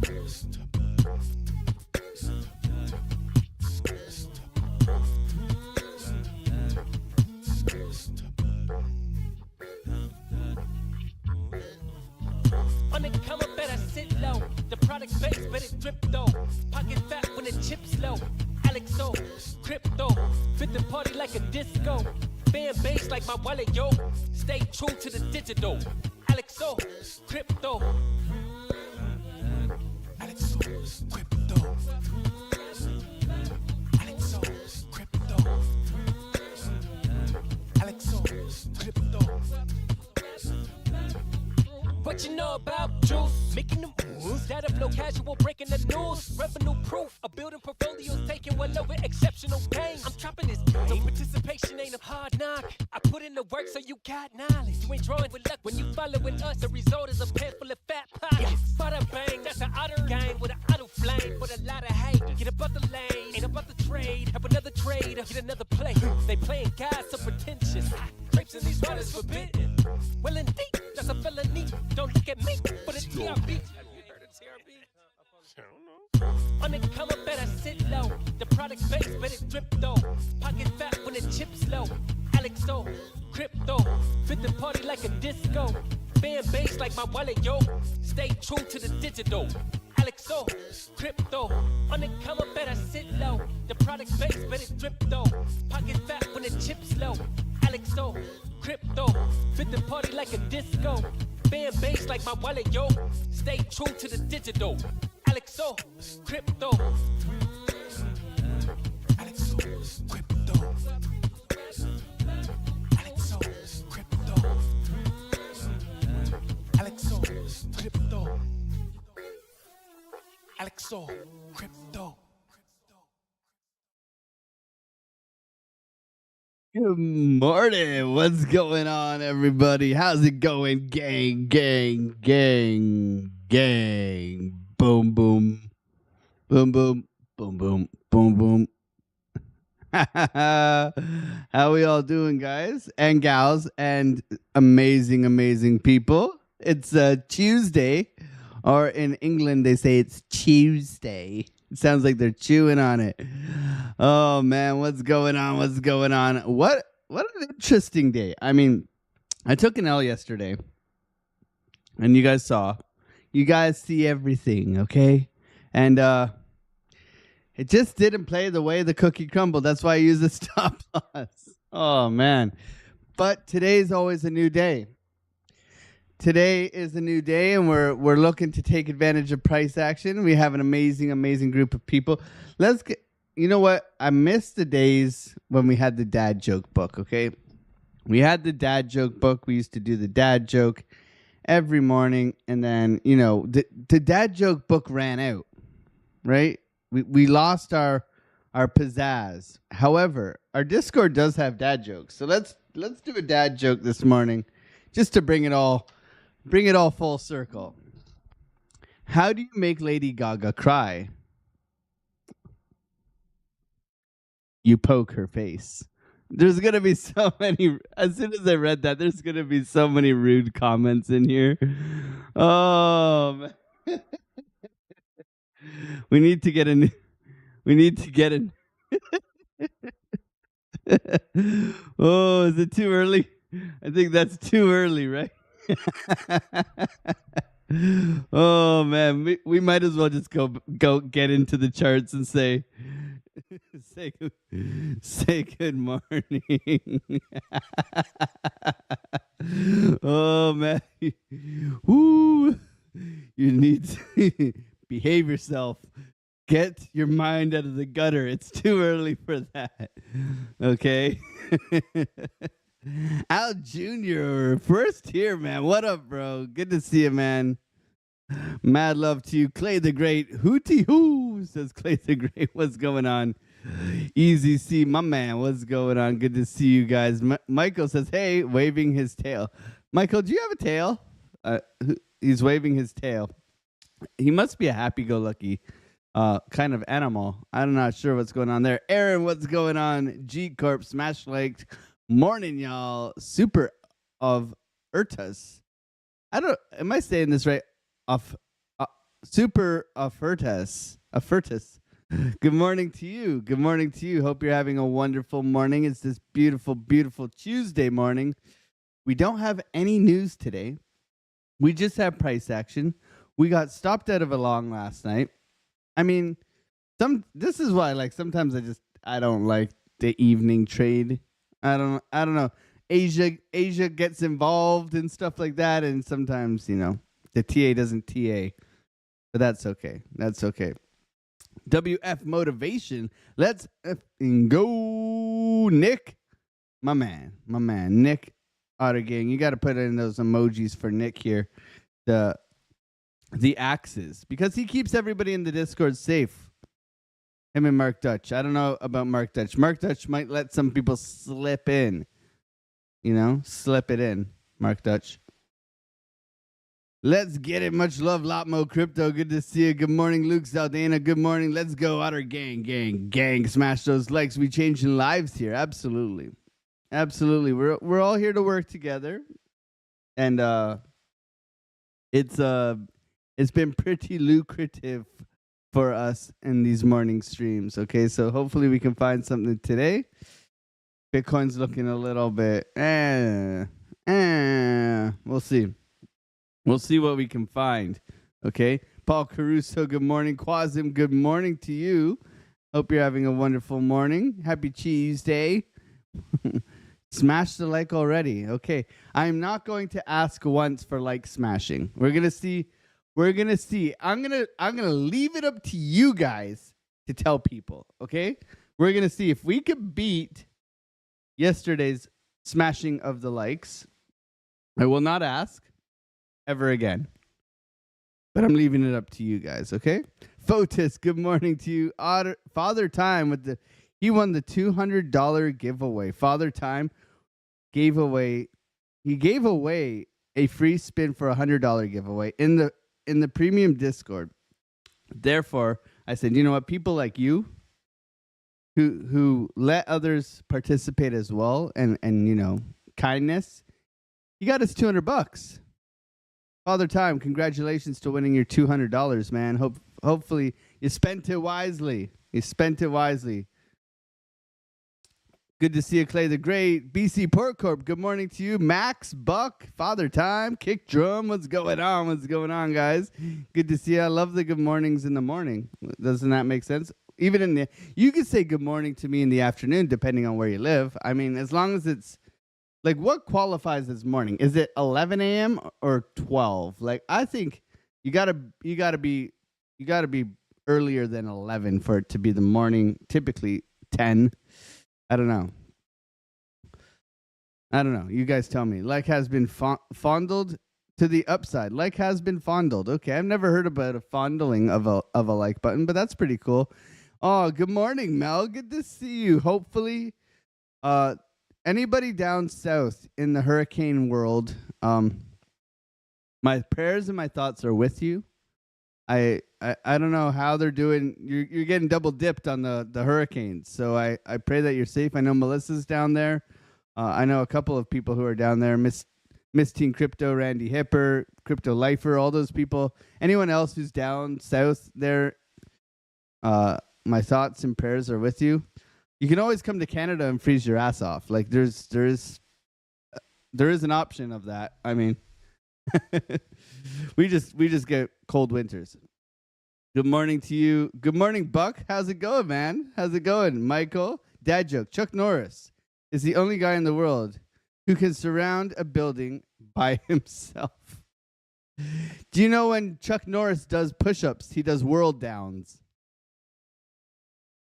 On the come up, better sit low. The product base, but it drip though. Pocket fat when the chips low. Alex O, crypto, fit the party like a disco. Fan base like my wallet, yo. Stay true to the digital. Alex O, crypto. Alex O, crypto. Alex O, crypto. Alex O, crypto. What you know about juice? Making them moves. Data flow casual, breaking the news. Revenue proof. A building portfolio's taking well over exceptional gain. I'm trapping this game. So participation ain't a hard knock. I put in the work so you got knowledge. You ain't drawing with luck when you following us. The result is a pan full of fat pockets. Bada bang, that's an outer game with an auto flame. With a lot of hate. Get up out the lane. Ain't about the trade. Have another trade. Get another play. They playing guys so pretentious. Grapes in these waters forbidden. Well indeed, that's a felony. Don't look at me, but it's TRB. Have you heard of TRB? I don't know. On the come up, better sit low. The product base, but it drip though. Pocket fat when the chips low. Alex O, crypto, fit the party like a disco. Fan base like my wallet, yo. Stay true to the digital. Alex O, crypto. On the come up, better sit low. The product base, but it drip though. Pocket fat when the chips low. Alex O, crypto, fit the party like a disco. Fan base like my wallet, yo. Stay true to the digital. Alex O, crypto. Alex O, crypto. Alex O, crypto. Alex O, crypto. Alex O, crypto. Good morning. What's going on, everybody? How's it going? Gang, gang, gang, gang. Boom, boom. Boom, boom. Boom, boom. Boom, boom. How we all doing, guys and gals and amazing, amazing people? It's Tuesday, or in England, they say it's Tuesday. It sounds like they're chewing on it. Oh man, what's going on? What's going on? What an interesting day. I mean, I took an L yesterday, and you guys saw. You guys see everything, okay? And it just didn't play the way the cookie crumbled. That's why I use the stop loss. Oh man. But today's always a new day. Today is a new day, and we're looking to take advantage of price action. We have an amazing, amazing group of people. Let's get. You know what? I miss the days when we had the dad joke book. Okay, we had the dad joke book. We used to do the dad joke every morning, and then the dad joke book ran out. Right? We lost our pizzazz. However, our Discord does have dad jokes, so let's do a dad joke this morning, just to bring it all full circle. How do you make Lady Gaga cry? You poke her face. There's going to be so many, as soon as I read that, there's going to be so many rude comments in here. Oh, man. We need to get Oh, is it too early? I think that's too early, right? Oh man, we might as well just go get into the charts and say good morning. Oh man, woo! You need to behave yourself. Get your mind out of the gutter. It's too early for that. Okay. Al Jr., first here, man. What up, bro? Good to see you, man. Mad love to you. Clay the Great. Hootie hoo, says Clay the Great. What's going on? Easy C, my man. What's going on? Good to see you guys. Michael says, hey, waving his tail. Michael, do you have a tail? He's waving his tail. He must be a happy-go-lucky kind of animal. I'm not sure what's going on there. Aaron, what's going on? G Corp, smash liked. Morning, y'all. Super of Urtas. Am I saying this right? Super Afertus. Afertus. Good morning to you. Good morning to you. Hope you're having a wonderful morning. It's this beautiful, beautiful Tuesday morning. We don't have any news today. We just have price action. We got stopped out of a long last night. I mean, this is why like sometimes I don't like the evening trade. I don't know. Asia gets involved and stuff like that, and sometimes, the TA doesn't TA. But that's okay. That's okay. WF motivation. Let's go, Nick. My man, Nick Otter Gang. You got to put in those emojis for Nick here. The axes, because he keeps everybody in the Discord safe. Him and Mark Dutch. I don't know about Mark Dutch. Mark Dutch might let some people slip in. Slip it in, Mark Dutch. Let's get it. Much love, Lotmo Crypto. Good to see you. Good morning, Luke Zaldana. Good morning. Let's go, Otter Gang. Smash those likes. We changing lives here. Absolutely. We're all here to work together, and it's been pretty lucrative for us in these morning streams. Okay, so hopefully we can find something today. Bitcoin's looking a little bit. We'll see. We'll see what we can find. Okay. Paul Caruso, good morning. Quasim, good morning to you. Hope you're having a wonderful morning. Happy Tuesday. Smash the like already. Okay. I'm not going to ask once for like smashing. We're gonna see. I'm gonna leave it up to you guys to tell people. Okay. We're gonna see if we could beat yesterday's smashing of the likes. I will not ask ever again. But I'm leaving it up to you guys, okay? Fotis, good morning to you. Father Time he won the $200 giveaway. Father Time gave away a free spin for a $100 giveaway in the premium Discord. Therefore, I said, you know what, people like you who let others participate as well and kindness, you got us $200. Father Time, congratulations to winning your $200, man. Hopefully you spent it wisely. Good to see you, Clay the Great. BC Port Corp, good morning to you. Max, Buck, Father Time, Kick Drum. What's going on, guys? Good to see you. I love the good mornings in the morning. Doesn't that make sense? Even you could say good morning to me in the afternoon, depending on where you live. I mean, as long as it's like, what qualifies as morning? Is it 11 a.m. or 12? Like, I think you gotta be earlier than 11 for it to be the morning. Typically 10. I don't know. You guys tell me. Like has been fondled to the upside. Like has been fondled. Okay, I've never heard about a fondling of a like button, but that's pretty cool. Oh, good morning, Mel. Good to see you. Hopefully, anybody down south in the hurricane world, my prayers and my thoughts are with you. I don't know how they're doing. You're getting double dipped on the hurricanes, so I pray that you're safe. I know Melissa's down there. I know a couple of people who are down there. Miss Teen Crypto, Randy Hipper, Crypto Lifer, all those people. Anyone else who's down south there, my thoughts and prayers are with you. You can always come to Canada and freeze your ass off. Like there is an option of that. I mean, we just get cold winters. Good morning to you. Good morning, Buck. How's it going, man? How's it going, Michael? Dad joke. Chuck Norris is the only guy in the world who can surround a building by himself. Do you know when Chuck Norris does push-ups, he does world downs?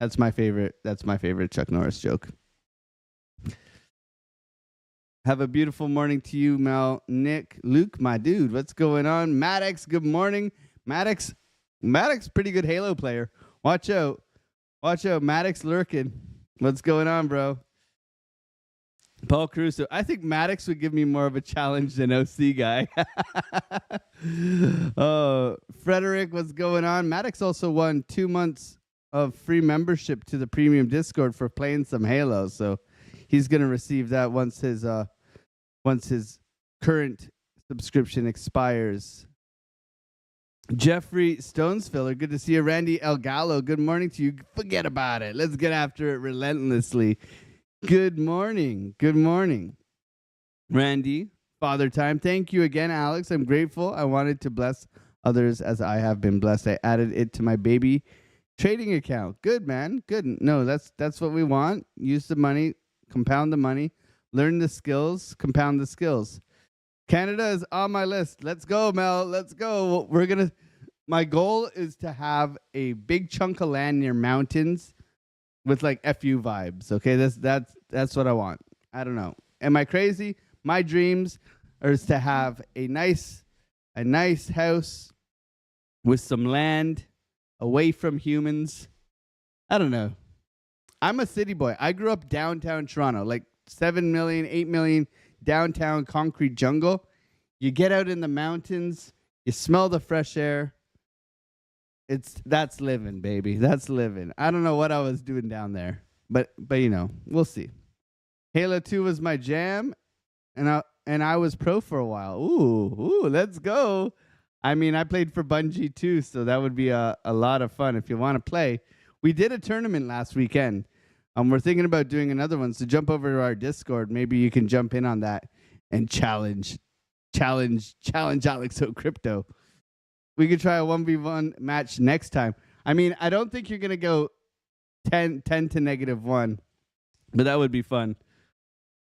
That's my favorite Chuck Norris joke. Have a beautiful morning to you, Mel, Nick, Luke, my dude. What's going on? Maddox, good morning. Maddox, pretty good Halo player. Watch out. Maddox lurking. What's going on, bro? Paul Caruso. I think Maddox would give me more of a challenge than OC guy. Oh, Frederick, what's going on? Maddox also won 2 months of free membership to the premium Discord for playing some Halo. So he's going to receive that once his current subscription expires. Jeffrey Stonesfiller, good to see you. Randy El Gallo, good morning to you. Forget about it. Let's get after it relentlessly. Good morning. Good morning. Randy, Father Time. Thank you again, Alex. I'm grateful. I wanted to bless others as I have been blessed. I added it to my baby trading account. Good, man. Good. No, that's what we want. Use the money, compound the money, learn the skills, compound the skills. Canada is on my list. Let's go, Mel. Let's go. My goal is to have a big chunk of land near mountains with like FU vibes. Okay, that's what I want. I don't know. Am I crazy? My dreams are to have a nice house with some land away from humans. I don't know. I'm a city boy. I grew up downtown Toronto, like 7 million, 8 million downtown concrete jungle. You get out in the mountains, you smell the fresh air. That's living, baby. That's living. I don't know what I was doing down there, but you know, we'll see. Halo 2 was my jam, and I was pro for a while. Ooh, let's go. I mean, I played for Bungie too, so that would be a lot of fun if you want to play. We did a tournament last weekend. We're thinking about doing another one, so jump over to our Discord. Maybe you can jump in on that and challenge Alex O Crypto. We could try a 1v1 match next time. I mean, I don't think you're going to go 10 to -1, but that would be fun.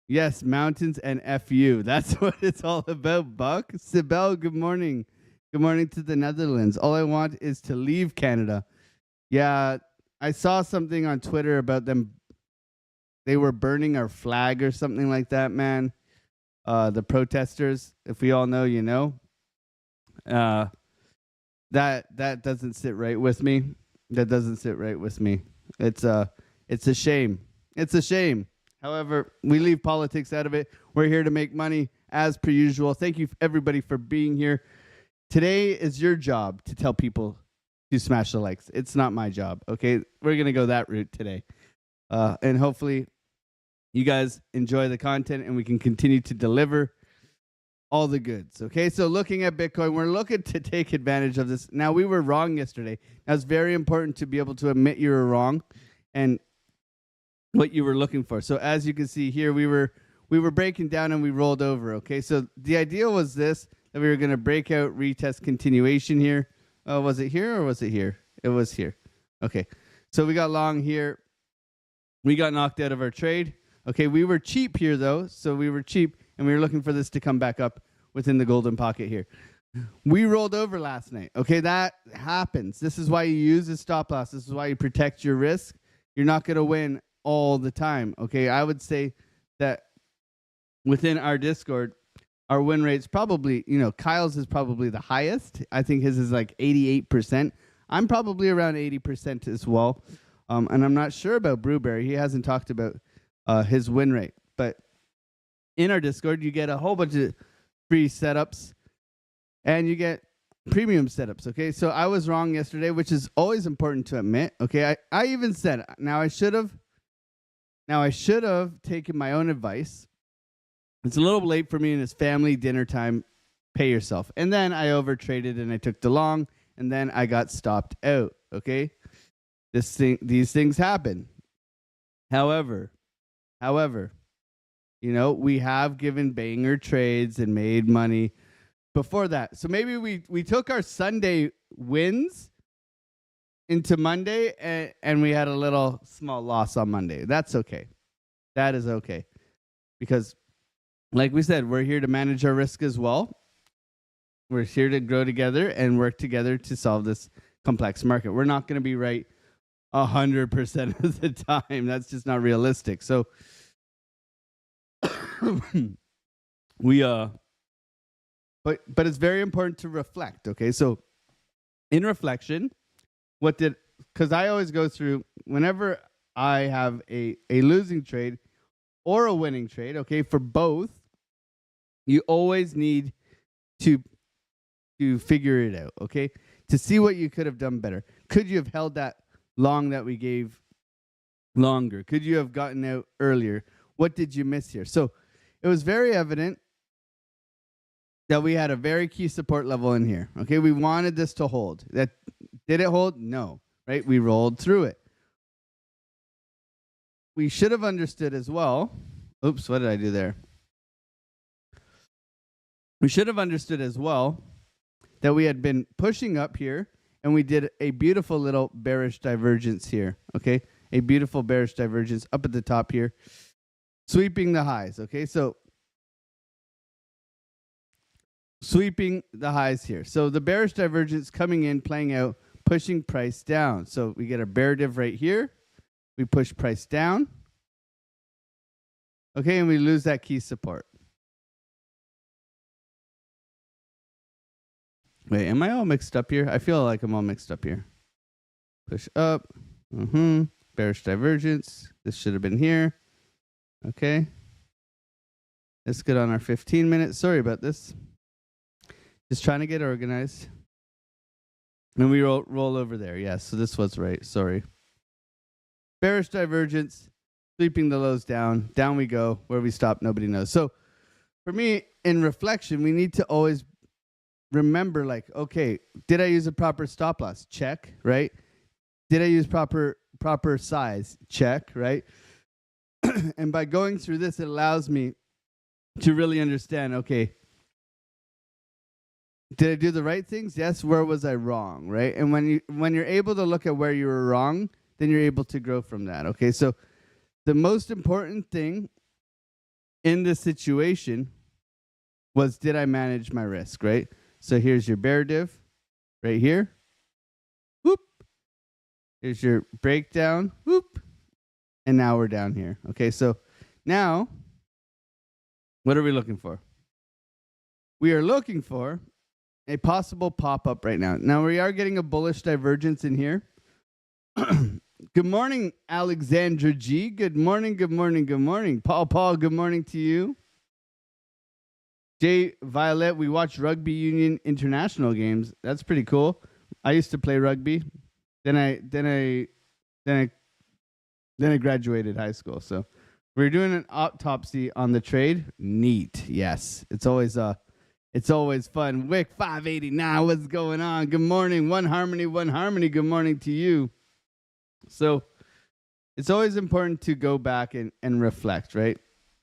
Yes, mountains and FU. That's what it's all about, Buck. Sibel, good morning. Good morning to the Netherlands. All I want is to leave Canada. Yeah, I saw something on Twitter about them. They were burning our flag or something like that, man. The protesters, if we all know, you know. That doesn't sit right with me. That doesn't sit right with me. It's a shame. It's a shame. However, we leave politics out of it. We're here to make money as per usual. Thank you everybody for being here. Today is your job to tell people to smash the likes. It's not my job. Okay, we're gonna go that route today, and hopefully, you guys enjoy the content and we can continue to deliver all the goods. Okay, so looking at Bitcoin, we're looking to take advantage of this. Now, we were wrong yesterday. Now, it's very important to be able to admit you were wrong and what you were looking for. So as you can see here, we were breaking down and we rolled over. Okay, so the idea was this, that we were going to break out, retest, continuation here. Was it here or was it here? It was here. Okay, so we got long here. We got knocked out of our trade. Okay, we were cheap here though, so we were cheap. And we were looking for this to come back up within the golden pocket here. We rolled over last night. Okay, that happens. This is why you use a stop loss. This is why you protect your risk. You're not going to win all the time. Okay, I would say that within our Discord, our win rate's probably, Kyle's is probably the highest. I think his is like 88%. I'm probably around 80% as well. And I'm not sure about Brewberry. He hasn't talked about his win rate. But in our Discord, you get a whole bunch of free setups and you get premium setups. Okay, so I was wrong yesterday, which is always important to admit. Okay, I even said, now I should have taken my own advice. It's a little late for me and it's family dinner time. Pay yourself. And then I overtraded and I took the long and then I got stopped out. Okay, these things happen. However, we have given banger trades and made money before that. So maybe we took our Sunday wins into Monday and we had a little small loss on Monday. That's okay. That is okay. Because like we said, we're here to manage our risk as well. We're here to grow together and work together to solve this complex market. We're not going to be right 100% of the time. That's just not realistic. So but it's very important to reflect. Okay, so in reflection, because I always go through whenever I have a losing trade or a winning trade. Okay, for both, you always need to figure it out. Okay, to see what you could have done better. Could you have held that long that we gave longer? Could you have gotten out earlier? What did you miss here? So it was very evident that we had a very key support level in here. Okay, we wanted this to hold. That did it hold? No, right? We rolled through it. We should have understood as well. Oops, what did I do there? We should have understood as well that we had been pushing up here and we did a beautiful little bearish divergence here. Okay, a beautiful bearish divergence up at the top here, sweeping the highs. Okay, so sweeping the highs here. So the bearish divergence coming in, playing out, pushing price down. So we get a bear div right here. We push price down. Okay, and we lose that key support. Wait, am I all mixed up here? I feel like I'm all mixed up here. Push up. Bearish divergence. This should have been here. Okay. Let's get on our 15 minutes. Sorry about this. Just trying to get organized. And we roll over there. Yes, so this was right. Sorry. Bearish divergence, sweeping the lows down. Down we go. Where we stop, nobody knows. So for me, in reflection, we need to always remember, like, okay, did I use a proper stop loss? Check, right? Did I use proper size? Check, right? And by going through this, it allows me to really understand, okay, did I do the right things? Yes. Where was I wrong, right? And when you're able to look at where you were wrong, then you're able to grow from that. Okay, so the most important thing in this situation was, did I manage my risk, right? So here's your bear div right here. Whoop. Here's your breakdown. Whoop. And now we're down here. Okay, so now what are we looking for? We are looking for a possible pop-up right now. Now we are getting a bullish divergence in here. Good morning, Alexandra G. Good morning, good morning, good morning. Paul, good morning to you. Jay Violet, we watch Rugby Union International games. That's pretty cool. I used to play rugby. Then I graduated high school. So we're doing an autopsy on the trade. Neat. Yes. It's always fun. Wick 589. What's going on? Good morning. One Harmony. Good morning to you. So it's always important to go back and reflect, right?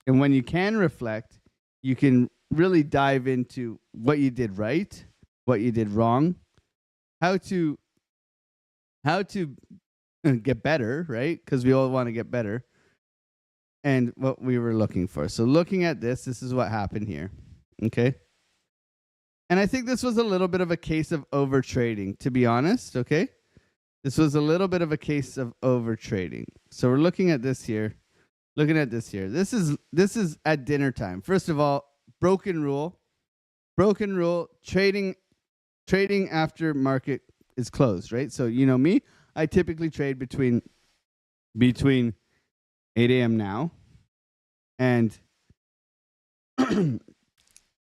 And when you can reflect, you can really dive into what you did right, what you did wrong, how to get better, right? Because we all want to get better, and what we were looking for. So looking at this is what happened here, okay? And I think this was a little bit of a case of over trading, to be honest, okay? This was a little bit of a case of over trading. So we're looking at this here. This is at dinner time. First of all, broken rule, trading after market is closed, right? So you know me, I typically trade between 8 a.m. now and and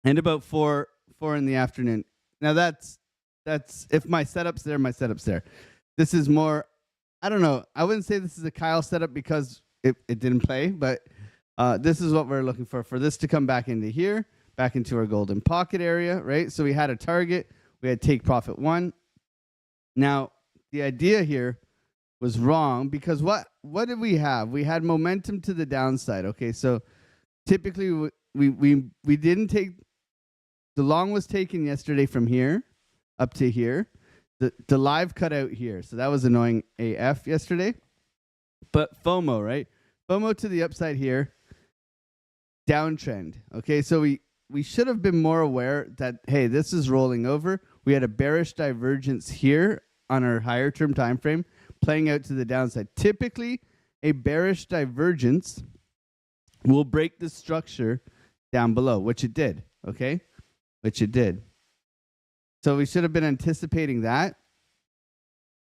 about 4 in the afternoon. Now that's if my setup's there. This is more, I don't know, I wouldn't say this is a Kyle setup because it didn't play, but this is what we're looking for this to come back into here, back into our golden pocket area, right? So we had a target, we had take profit 1. Now, the idea here was wrong because what did we have? We had momentum to the downside, okay? So typically we didn't take, the long was taken yesterday from here up to here. The live cut out here. So that was annoying AF yesterday. But FOMO, right? FOMO to the upside here. Downtrend. Okay, so we should have been more aware that, hey, this is rolling over. We had a bearish divergence here on our higher term time frame playing out to the downside. Typically, a bearish divergence will break the structure down below, which it did, okay? Which it did. So we should have been anticipating that.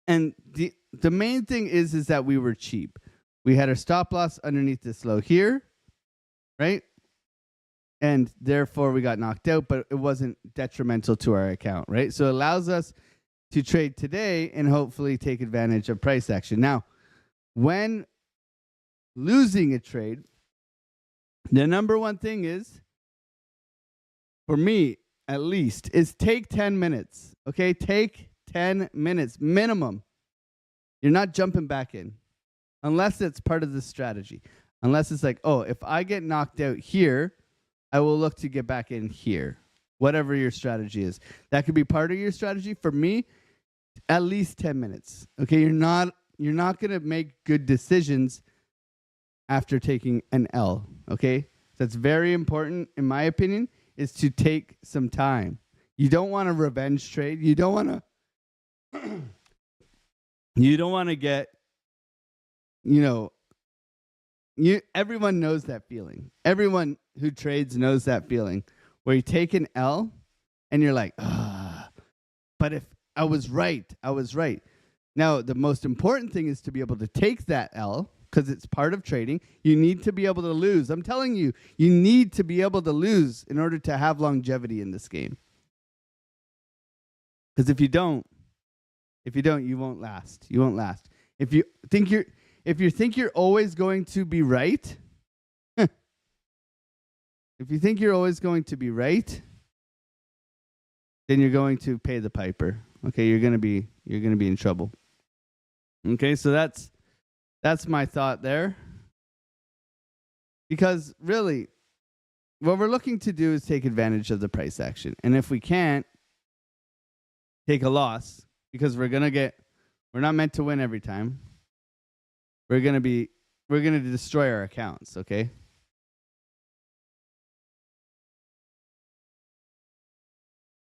And the main thing is that we were cheap. We had our stop loss underneath this low here, right? And therefore we got knocked out, but it wasn't detrimental to our account, right? So it allows us to trade today and hopefully take advantage of price action. Now, when losing a trade, the number one thing is, for me, is take 10 minutes. Okay? Take 10 minutes minimum. You're not jumping back in unless it's part of the strategy. Unless it's like, oh, if I get knocked out here, I will look to get back in here. Whatever your strategy is. That could be part of your strategy. For me, at least 10 minutes. Okay? You're not going to make good decisions after taking an L. Okay? That's very important, in my opinion, is to take some time. You don't want a revenge trade. You don't want to get, everyone knows that feeling. Everyone who trades knows that feeling where you take an L and you're like, but if I was right. Now, the most important thing is to be able to take that L because it's part of trading. You need to be able to lose. I'm telling you, you need to be able to lose in order to have longevity in this game. Because if you don't, you won't last. You won't last. If you think you're always going to be right, if you think you're always going to be right, then you're going to pay the piper. Okay, you're gonna be in trouble. Okay, so that's my thought there. Because really, what we're looking to do is take advantage of the price action, and if we can't, take a loss because we're not meant to win every time. We're gonna destroy our accounts. Okay.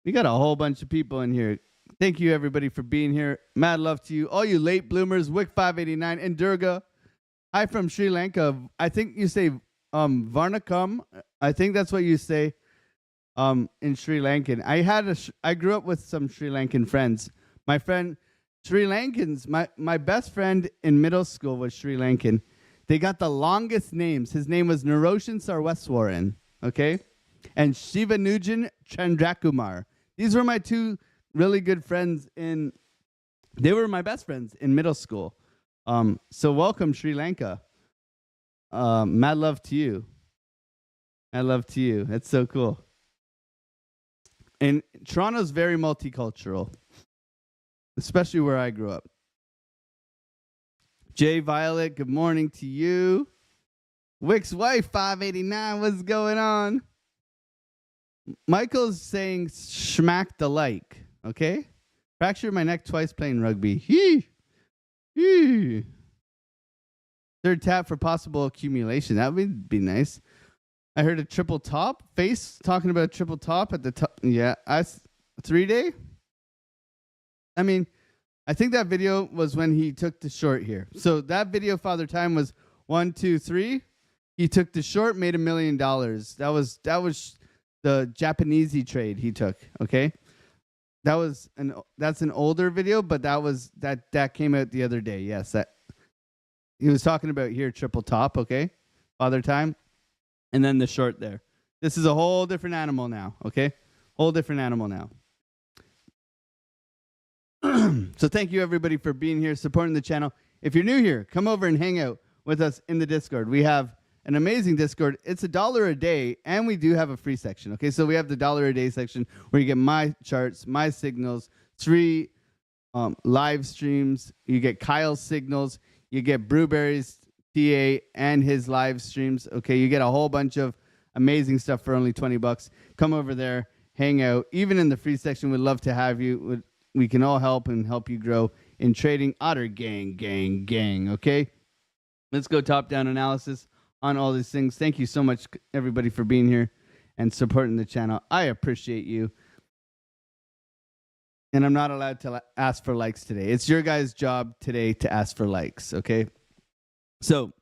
We got a whole bunch of people in here. Thank you, everybody, for being here. Mad love to you. All you late bloomers, Wick589, and Durga. Hi from Sri Lanka. I think you say Varnakam. I think that's what you say in Sri Lankan. I grew up with some Sri Lankan friends. My friend, Sri Lankans, my best friend in middle school was Sri Lankan. They got the longest names. His name was Naroshan Sarweswaran, okay? And Shivanujan Chandrakumar. These were my two really good friends they were my best friends in middle school. So welcome, Sri Lanka. Mad love to you. Mad love to you. That's so cool. And Toronto's very multicultural, especially where I grew up. Jay Violet, good morning to you. Wick's wife, 589, what's going on? Michael's saying schmack the like, okay? Fractured my neck twice playing rugby. Third tap for possible accumulation. That would be nice. I heard a triple top. Face talking about a triple top at the top. Yeah, 3-day. I mean, I think that video was when he took the short here. So that video, Father Time, was 1, 2, 3. He took the short, made $1 million. That was the Japanesey trade he took. Okay, that's an older video, but that came out the other day. Yes, that he was talking about here, triple top. Okay, Father Time, and then the short there. This is a whole different animal now. Okay, whole different animal now. So thank you everybody for being here, supporting the channel. If you're new here, come over and hang out with us in the Discord. We have an amazing Discord. It's $1 a day, and we do have a free section. Okay, so we have the $1 a day section where you get my charts, my signals, 3 live streams. You get Kyle's signals. You get Brewberry's TA and his live streams. Okay, you get a whole bunch of amazing stuff for only $20. Come over there, hang out. Even in the free section, we'd love to have you. We can all help you grow in trading. Otter gang. Okay, let's go top-down analysis on all these things. Thank you so much, everybody, for being here and supporting the channel. I appreciate you. And I'm not allowed to ask for likes today. It's your guys' job today to ask for likes, okay? So,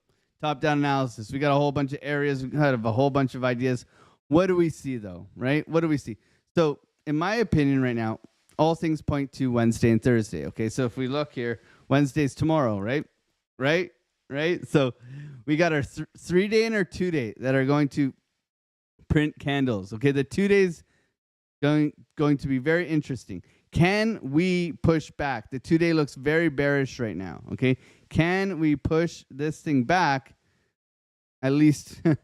top-down analysis. We got a whole bunch of areas. We have a whole bunch of ideas. What do we see, though, right? What do we see? So, in my opinion right now, all things point to Wednesday and Thursday, okay? So, if we look here, Wednesday's tomorrow, right? Right? So we got our 3-day and our 2-day that are going to print candles. Okay, the 2 days going to be very interesting. Can we push back? The 2-day looks very bearish right now. Okay, can we push this thing back at least to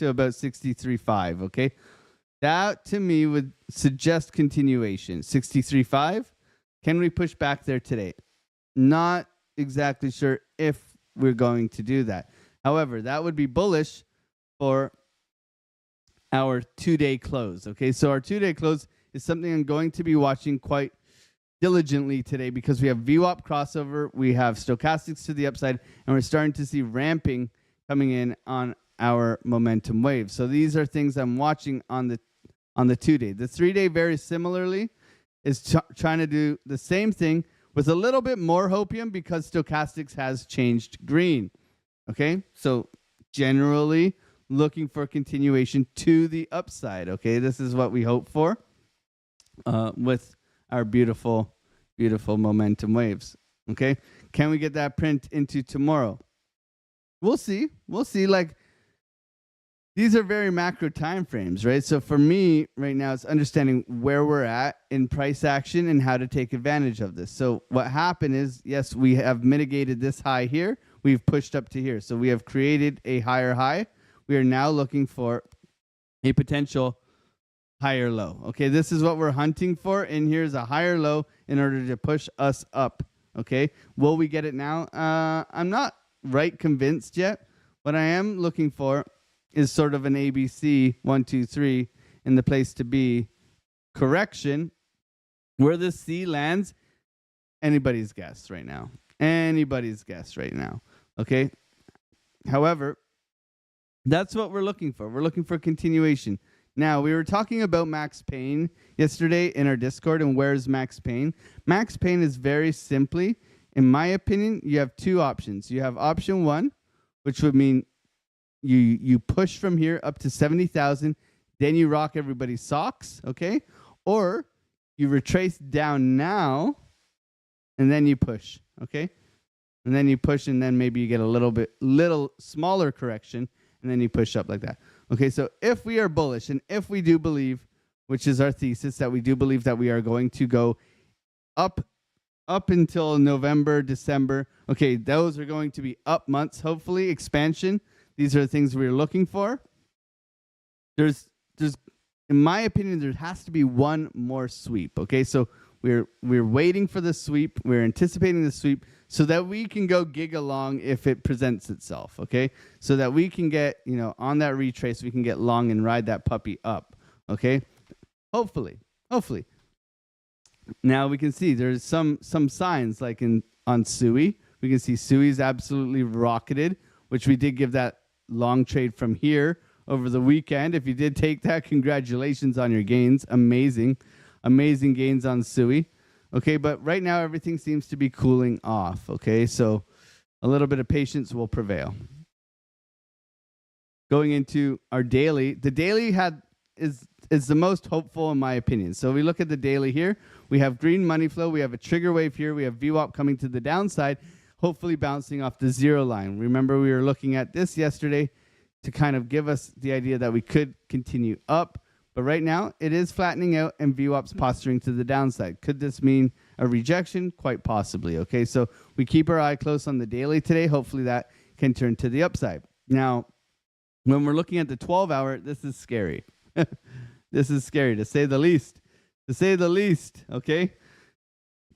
about 63.5? Okay, That to me would suggest continuation. 63.5. Can we push back there today? Not exactly sure if we're going to do that. However, that would be bullish for our 2-day close. Okay, so our 2-day close is something I'm going to be watching quite diligently today because we have VWAP crossover, we have stochastics to the upside, and we're starting to see ramping coming in on our momentum wave. So these are things I'm watching on the 2-day. The 3-day very similarly is trying to do the same thing with a little bit more hopium because stochastics has changed green. Okay, so generally looking for continuation to the upside. Okay, this is what we hope for with our beautiful, beautiful momentum waves. Okay, can we get that print into tomorrow? We'll see. We'll see. Like, these are very macro time frames, right? So for me right now, it's understanding where we're at in price action and how to take advantage of this. So what happened is, yes, we have mitigated this high here. We've pushed up to here. So we have created a higher high. We are now looking for a potential higher low. Okay, this is what we're hunting for. And here's a higher low in order to push us up. Okay, will we get it now? I'm not right convinced yet. What I am looking for is sort of an ABC 1, 2, 3 in the place to be correction. Where the C lands, anybody's guess right now. Anybody's guess right now. Okay. However, that's what we're looking for. We're looking for continuation. Now, we were talking about Max Payne yesterday in our Discord, and where's Max Payne? Max Payne is very simply, in my opinion, you have two options. You have option one, which would mean you push from here up to 70,000, then you rock everybody's socks, okay? Or you retrace down now, and then you push, okay? And then you push, and then maybe you get a little smaller correction, and then you push up like that. Okay, so if we are bullish, and if we do believe, which is our thesis, that we do believe that we are going to go up until November, December, okay, those are going to be up months, hopefully, expansion. These are the things we're looking for. There's, in my opinion, there has to be one more sweep. Okay, so we're waiting for the sweep. We're anticipating the sweep so that we can go gig along if it presents itself. Okay, so that we can get on that retrace, we can get long and ride that puppy up. Okay, hopefully. Now we can see there's some signs like on SUI. We can see SUI's absolutely rocketed, which we did give that long trade from here over the weekend. If you did take that, congratulations on your gains. Amazing gains on SUI. Okay, but right now everything seems to be cooling off. Okay, so a little bit of patience will prevail. Going into our daily, the daily is the most hopeful in my opinion. So we look at the daily here. We have green money flow. We have a trigger wave here. We have VWAP coming to the downside, hopefully bouncing off the zero line. Remember, we were looking at this yesterday to kind of give us the idea that we could continue up. But right now, it is flattening out and VWAP's posturing to the downside. Could this mean a rejection? Quite possibly. Okay, so we keep our eye close on the daily today. Hopefully that can turn to the upside. Now, when we're looking at the 12-hour, this is scary. This is scary, to say the least. To say the least, okay?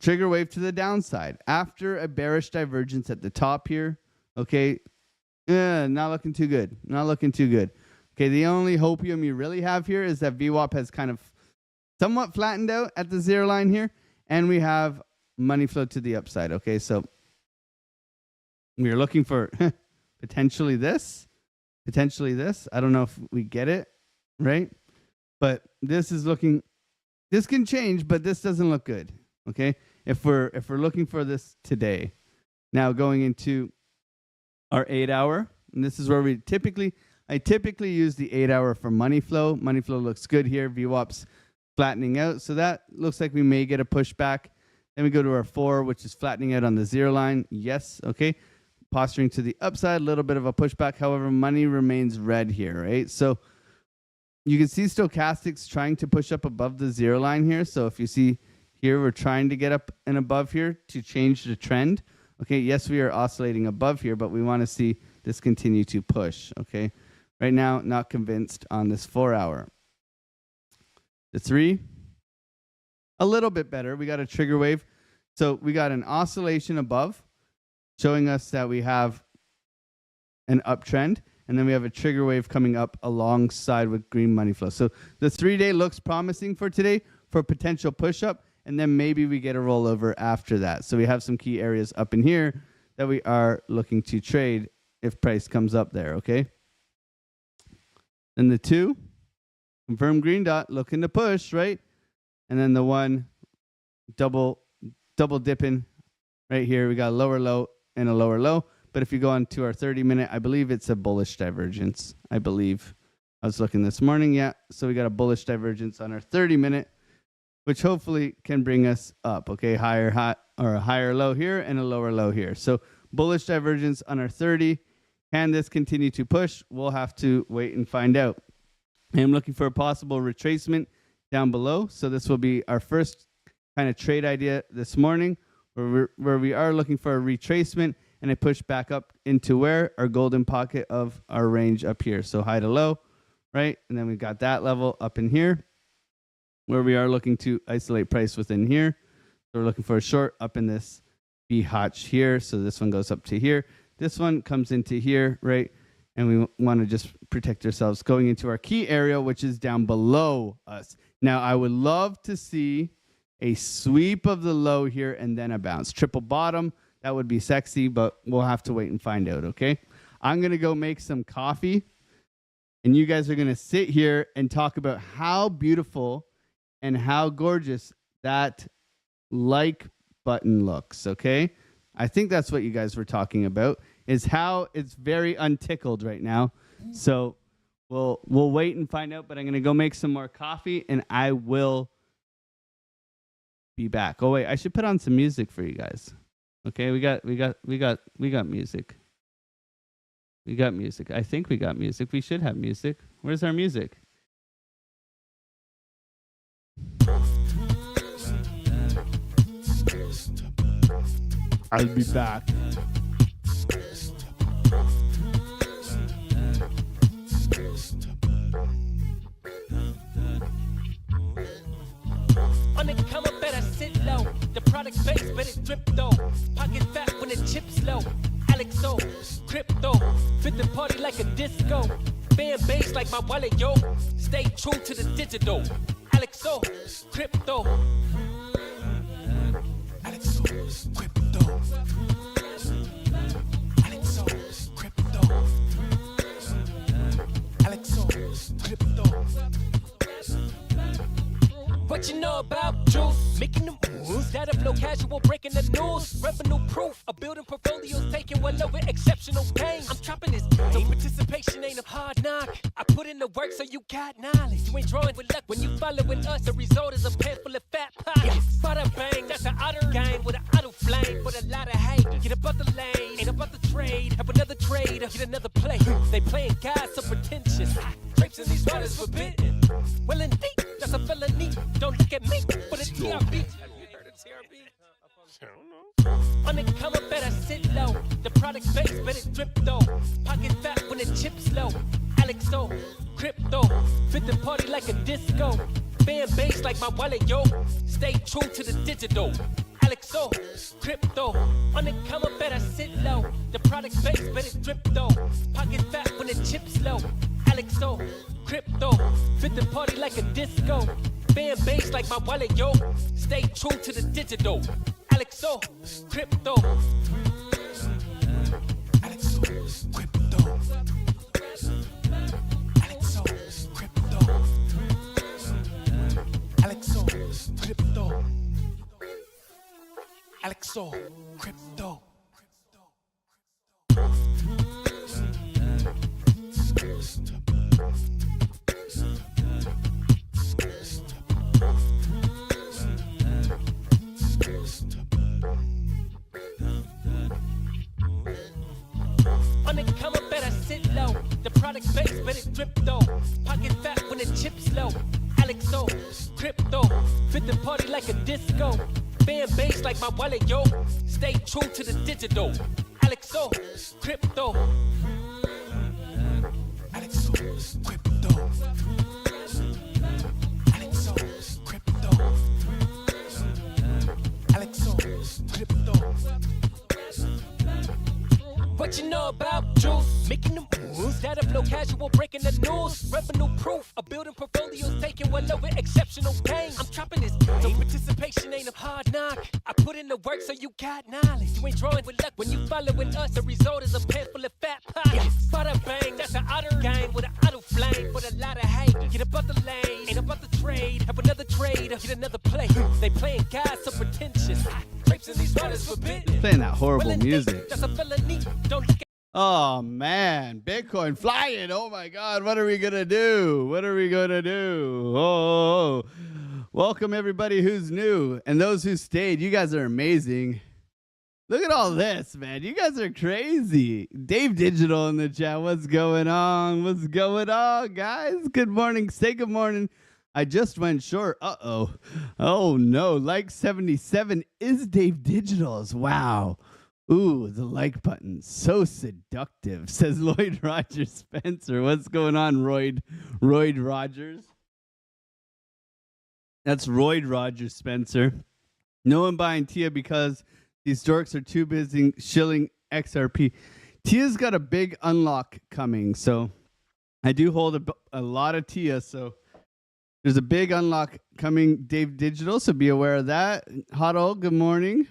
Trigger wave to the downside. After a bearish divergence at the top here, okay, not looking too good. Not looking too good. Okay, the only hopium you really have here is that VWAP has kind of somewhat flattened out at the zero line here, and we have money flow to the upside. Okay, so we are looking for potentially this. I don't know if we get it, right? But this can change, but this doesn't look good. Okay, if we're looking for this today. Now going into our 8-hour, and this is where I typically use the 8-hour for money flow. Money flow looks good here. VWAP's flattening out, so that looks like we may get a pushback. Then we go to our 4, which is flattening out on the zero line. Yes, okay. Posturing to the upside, a little bit of a pushback. However, money remains red here, right? So you can see stochastics trying to push up above the zero line here. So if you see here, we're trying to get up and above here to change the trend. Okay, yes, we are oscillating above here, but we want to see this continue to push. Okay, right now, not convinced on this 4-hour. The 3, a little bit better. We got a trigger wave. So we got an oscillation above showing us that we have an uptrend. And then we have a trigger wave coming up alongside with green money flow. So the 3-day looks promising for today for potential push up. And then maybe we get a rollover after that. So we have some key areas up in here that we are looking to trade if price comes up there, okay? Then the 2, confirm green dot, looking to push, right? And then the 1, double dipping right here. We got a lower low and a lower low. But if you go on to our 30-minute, I believe it's a bullish divergence. I believe. I was looking this morning. Yeah. So we got a bullish divergence on our 30-minute, which hopefully can bring us up. Okay. Higher high or a higher low here and a lower low here. So bullish divergence on our 30. Can this continue to push? We'll have to wait and find out. I'm looking for a possible retracement down below. So this will be our first kind of trade idea this morning where we are looking for a retracement and a push back up into where? Our golden pocket of our range up here. So high to low, right? And then we got that level up in here where we are looking to isolate price within here. So we're looking for a short up in this B hotch here. So this one goes up to here. This one comes into here, right? And we want to just protect ourselves going into our key area, which is down below us. Now, I would love to see a sweep of the low here and then a bounce. Triple bottom. That would be sexy, but we'll have to wait and find out, okay? I'm going to go make some coffee, and you guys are going to sit here and talk about how beautiful and how gorgeous that like button looks, okay? I think that's what you guys were talking about, is how it's very untickled right now. So we'll wait and find out, but I'm going to go make some more coffee, and I will be back. Oh, wait, I should put on some music for you guys. Okay, we got music. We got music. I think we got music. We should have music. Where's our music? I'll be back. On the come up, better sit low. The product base, but it drip though. Pocket fat when the chips low. Alexo, crypto, fit the party like a disco. Fan base like my wallet, yo. Stay true to the digital. Alexo, crypto. Alexo, crypto. Alexo, crypto. Alexo, crypto. What you know about juice? Making them moves that'll flow casual, breaking the news. Revenue proof of building portfolios, taking well over exceptional pain. I'm trapping this game, so participation ain't a hard knock. I put in the work so you got knowledge. You ain't drawing with luck when you following us. The result is a pan full of fat pockets. Bada bang, that's an outer game with an auto flame. With a lot of hate, get up out the lane, ain't about the trade. Have another trade, get another play. They playing God so pretentious. Drapes in these waters forbidden. Well indeed, that's a felony. Don't look at me for the TRB. You heard of TRB? I don't know. On the come up, better sit low. The product base, but it drip though. Pocket fat when the chips low. Alexo, crypto, fit the party like a disco. Fan base like my wallet, yo. Stay true to the digital. Alexo, crypto. On the come up, better sit low. The product base, but it drip though. Pocket fat when the chips low. Alexo, crypto, fit the party like a disco. Fan base like my wallet, yo. Stay true to the digital. Alexo, crypto. Alexo, crypto. Alexo, crypto. Alexo, crypto. Alexo, crypto. On the come up, better sit low. The product base, but it drip though. Pocket fat when the chips low. Alexo, crypto, fit the party like a disco. Fan base like my wallet, yo. Stay true to the digital. Alexo, crypto. Alexo, crypto. Alexo, What you know about juice? Making them moves that'll flow casual, breaking the news. Revenue proof of building portfolios, taking well over exceptional gains. I'm trapping this, so participation ain't a hard knock. I put in the work so you got knowledge. You ain't drawing with luck when you following us. The result is a pan full of fat pockets. Bada bang, that's an utter game with an auto flame. But a lot of hate, get above the lane, ain't about the trade. Have another trader, get another play. They playing God so pretentious. Grapes in these waters forbidden. Playing that horrible music. That's a felony. Don't look at Oh man, Bitcoin flying. Oh my God, what are we gonna do? What are we gonna do? Oh, welcome everybody who's new and those who stayed. You guys are amazing. Look at all this, man. You guys are crazy. Dave Digital in the chat. What's going on? What's going on, guys? Good morning. Say good morning. I just went short. Uh-oh. Oh no, like 77 is Dave Digital's. Wow. Ooh, the like button. So seductive, says Lloyd Rogers Spencer. What's going on, Royd Rogers? That's Royd Rogers Spencer. No one buying TIA because these dorks are too busy shilling XRP. TIA's got a big unlock coming, so I do hold a lot of TIA, so there's a big unlock coming, Dave Digital, so be aware of that. Huddle, good morning.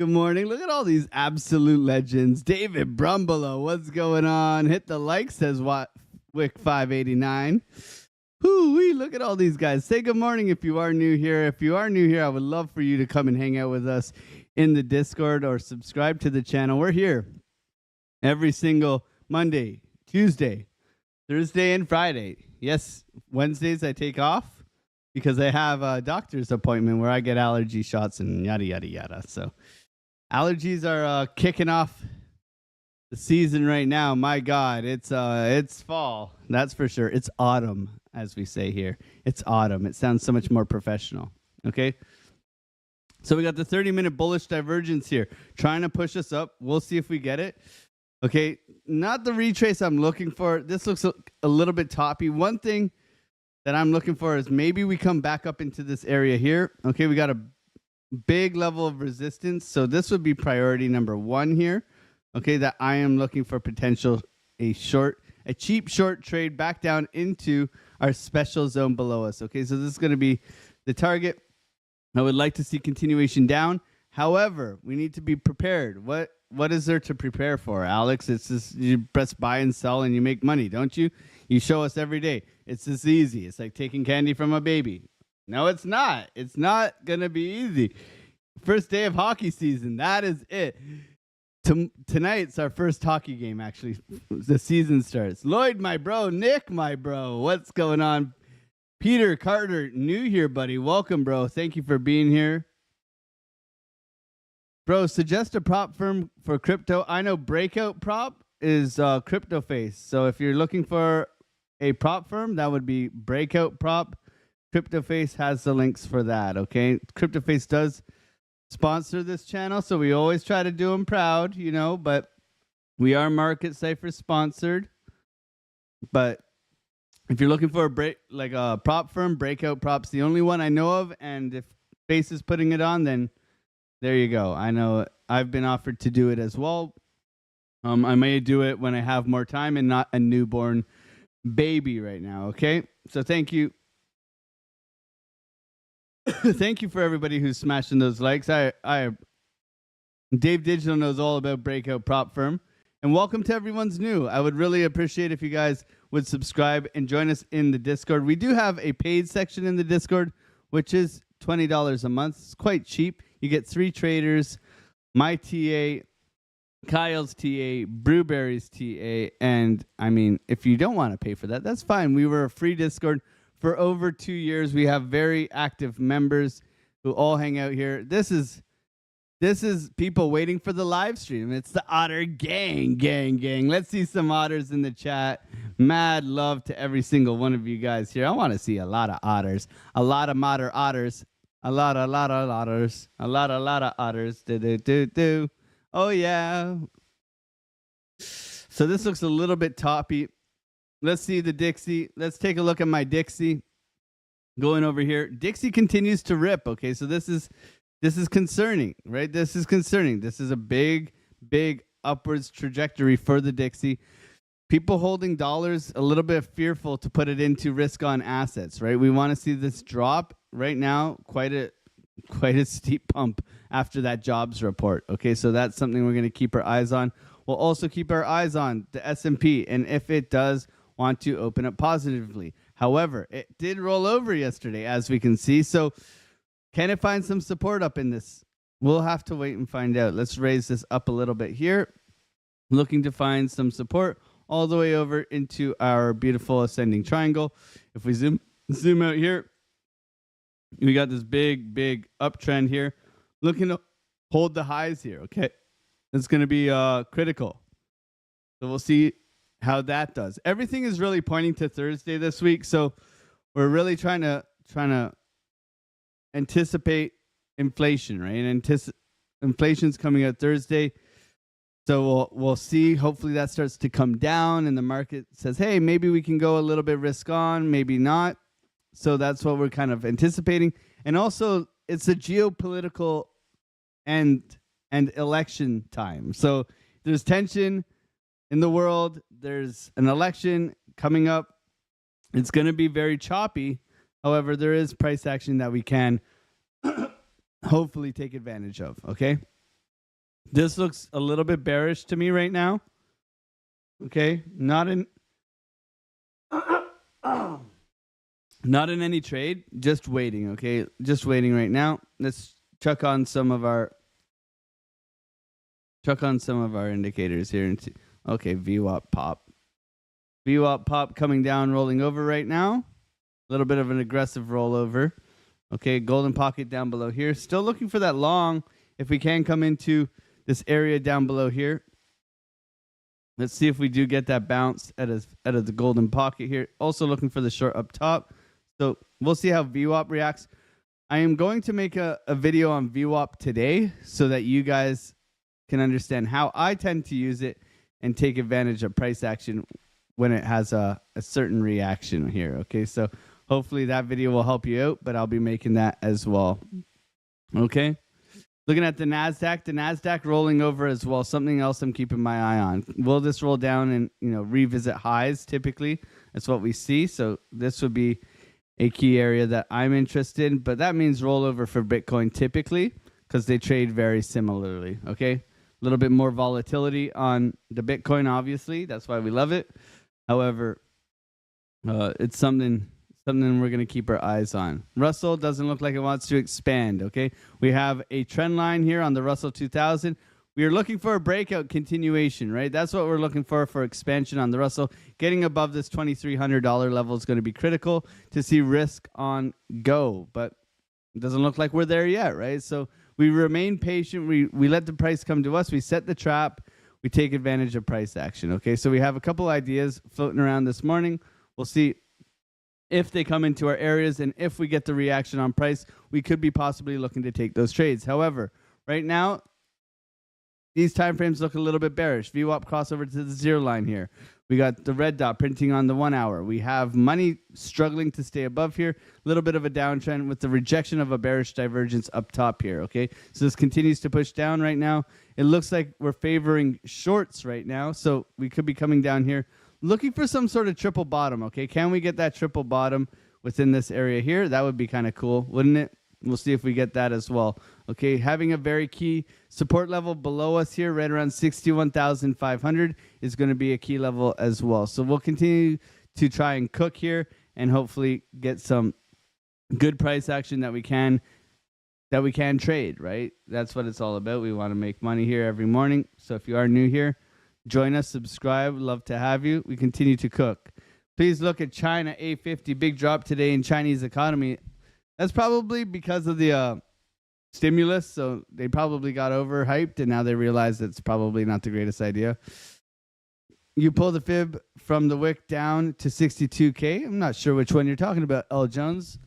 Good morning. Look at all these absolute legends. David Brumbelow, what's going on? Hit the like, says Wick 589. Hoo-wee, look at all these guys. Say good morning if you are new here. If you are new here, I would love for you to come and hang out with us in the Discord or subscribe to the channel. We're here every single Monday, Tuesday, Thursday, and Friday. Yes, Wednesdays I take off because I have a doctor's appointment where I get allergy shots and yada, yada, yada. So allergies are kicking off the season right now. My God, it's fall. That's for sure. It's autumn, as we say here. It's autumn. It sounds so much more professional. Okay. So we got the 30-minute bullish divergence here, trying to push us up. We'll see if we get it. Okay. Not the retrace I'm looking for. This looks a little bit toppy. One thing that I'm looking for is maybe we come back up into this area here. Okay. We got a big level of resistance. So this would be priority number one here. Okay, that I am looking for potential a cheap short trade back down into our special zone below us. Okay, so this is going to be the target. I would like to see continuation down. However, we need to be prepared. What is there to prepare for, Alex? It's just you press buy and sell and you make money, don't you? You show us every day. It's this easy. It's like taking candy from a baby. No, it's not. It's not going to be easy. First day of hockey season. That is it. Tonight's our first hockey game, actually. The season starts. Lloyd, my bro. Nick, my bro. What's going on? Peter Carter, new here, buddy. Welcome, bro. Thank you for being here. Bro, suggest a prop firm for crypto. I know Breakout Prop is CryptoFace. So if you're looking for a prop firm, that would be Breakout Prop. CryptoFace has the links for that, okay? CryptoFace does sponsor this channel, so we always try to do them proud, you know, but we are Market Cipher sponsored. But if you're looking for a prop firm, Breakout Prop's the only one I know of, and if Face is putting it on, then there you go. I know I've been offered to do it as well. I may do it when I have more time and not a newborn baby right now, okay? So thank you. Thank you for everybody who's smashing those likes. Dave Digital knows all about Breakout Prop Firm. And welcome to everyone's new. I would really appreciate if you guys would subscribe and join us in the Discord. We do have a paid section in the Discord, which is $20 a month. It's quite cheap. You get 3 traders, my TA, Kyle's TA, Brewberry's TA. And I mean, if you don't want to pay for that, that's fine. We were a free Discord for over 2 years. We have very active members who all hang out here. This is people waiting for the live stream. It's the Otter gang. Let's see some otters in the chat. Mad love to every single one of you guys here. I want to see a lot of otters. A lot of modder otters. A lot of otters. A lot of otters. Do. Oh, yeah. So this looks a little bit toppy. Let's see the Dixie. Let's take a look at my Dixie. Going over here. Dixie continues to rip. Okay, so this is concerning, right? This is concerning. This is a big upwards trajectory for the Dixie. People holding dollars a little bit fearful to put it into risk on assets, right? We want to see this drop right now, quite a steep pump after that jobs report. Okay, so that's something we're going to keep our eyes on. We'll also keep our eyes on the S&P, and if it does want to open up positively. However, it did roll over yesterday, as we can see. So can it find some support up in this? We'll have to wait and find out. Let's raise this up a little bit here. Looking to find some support all the way over into our beautiful ascending triangle. If we zoom out here, we got this big uptrend here. Looking to hold the highs here, okay? It's going to be critical. So we'll see how that does. Everything is really pointing to Thursday this week, so we're really trying to anticipate inflation, right? And inflation's coming out Thursday. So we'll see. Hopefully that starts to come down and the market says, hey, maybe we can go a little bit risk on, maybe not. So that's what we're kind of anticipating. And also it's a geopolitical and election time. So there's tension in the world. There's an election coming up. It's going to be very choppy. However, there is price action that we can hopefully take advantage of. Okay. This looks a little bit bearish to me right now. Okay. Not in any trade, just waiting. Okay. Just waiting right now. Let's chuck on some of our indicators here. Okay. VWAP pop coming down, rolling over right now. A little bit of an aggressive rollover. Okay. Golden pocket down below here. Still looking for that long. If we can come into this area down below here. Let's see if we do get that bounce out of the golden pocket here. Also looking for the short up top. So we'll see how VWAP reacts. I am going to make a video on VWAP today so that you guys can understand how I tend to use it and take advantage of price action when it has a certain reaction here. Okay, so hopefully that video will help you out, but I'll be making that as well. Okay. Looking at the NASDAQ rolling over as well. Something else I'm keeping my eye on. Will this roll down and revisit highs? Typically, that's what we see. So this would be a key area that I'm interested in. But that means rollover for Bitcoin typically because they trade very similarly. Okay, a little bit more volatility on the Bitcoin. Obviously, that's why we love it. However, it's something we're going to keep our eyes on. Russell doesn't look like it wants to expand, okay? We have a trend line here on the Russell 2000. We are looking for a breakout continuation, right? That's what we're looking for expansion on the Russell. Getting above this $2,300 level is going to be critical to see risk on go, but it doesn't look like we're there yet, right? So we remain patient. We let the price come to us. We set the trap. We take advantage of price action, okay? So we have a couple ideas floating around this morning. We'll see if they come into our areas, and if we get the reaction on price, we could be possibly looking to take those trades. However, right now, these timeframes look a little bit bearish. VWAP crossover to the 0 line here. We got the red dot printing on the 1 hour. We have money struggling to stay above here. A little bit of a downtrend with the rejection of a bearish divergence up top here, okay? So this continues to push down right now. It looks like we're favoring shorts right now, so we could be coming down here looking for some sort of triple bottom, okay? Can we get that triple bottom within this area here? That would be kind of cool, wouldn't it? We'll see if we get that as well. Okay, having a very key support level below us here, right around 61,500 is going to be a key level as well. So we'll continue to try and cook here and hopefully get some good price action that we can trade, right? That's what it's all about. We want to make money here every morning. So if you are new here, join us, subscribe. Love to have you. We continue to cook. Please look at China A50. Big drop today in Chinese economy. That's probably because of the stimulus. So they probably got overhyped, and now they realize it's probably not the greatest idea. You pull the fib from the wick down to 62K. I'm not sure which one you're talking about, L. Jones.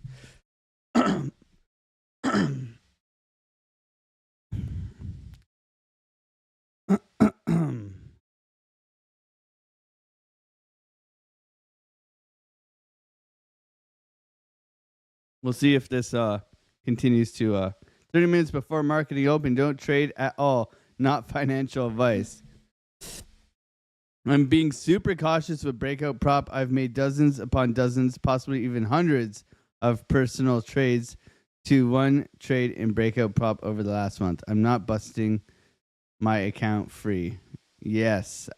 We'll see if this continues to 30 minutes before marketing open. Don't trade at all. Not financial advice. I'm being super cautious with breakout prop. I've made dozens upon dozens, possibly even hundreds of personal trades to one trade in breakout prop over the last month. I'm not busting my account free. Yes.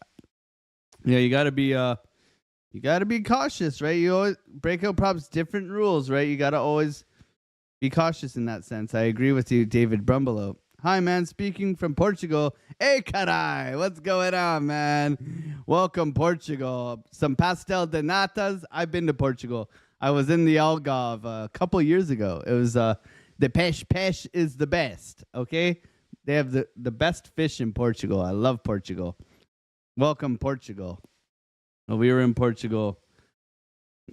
Yeah, you gotta be cautious, right? You always breakout props, different rules, right? You gotta always be cautious in that sense. I agree with you, David Brumbelow. Hi, man. Speaking from Portugal. Hey, caray. What's going on, man? Welcome, Portugal. Some pastel de natas. I've been to Portugal. I was in the Algarve a couple years ago. It was the peixe is the best, okay? They have the best fish in Portugal. I love Portugal. Welcome, Portugal. Well, we were in Portugal.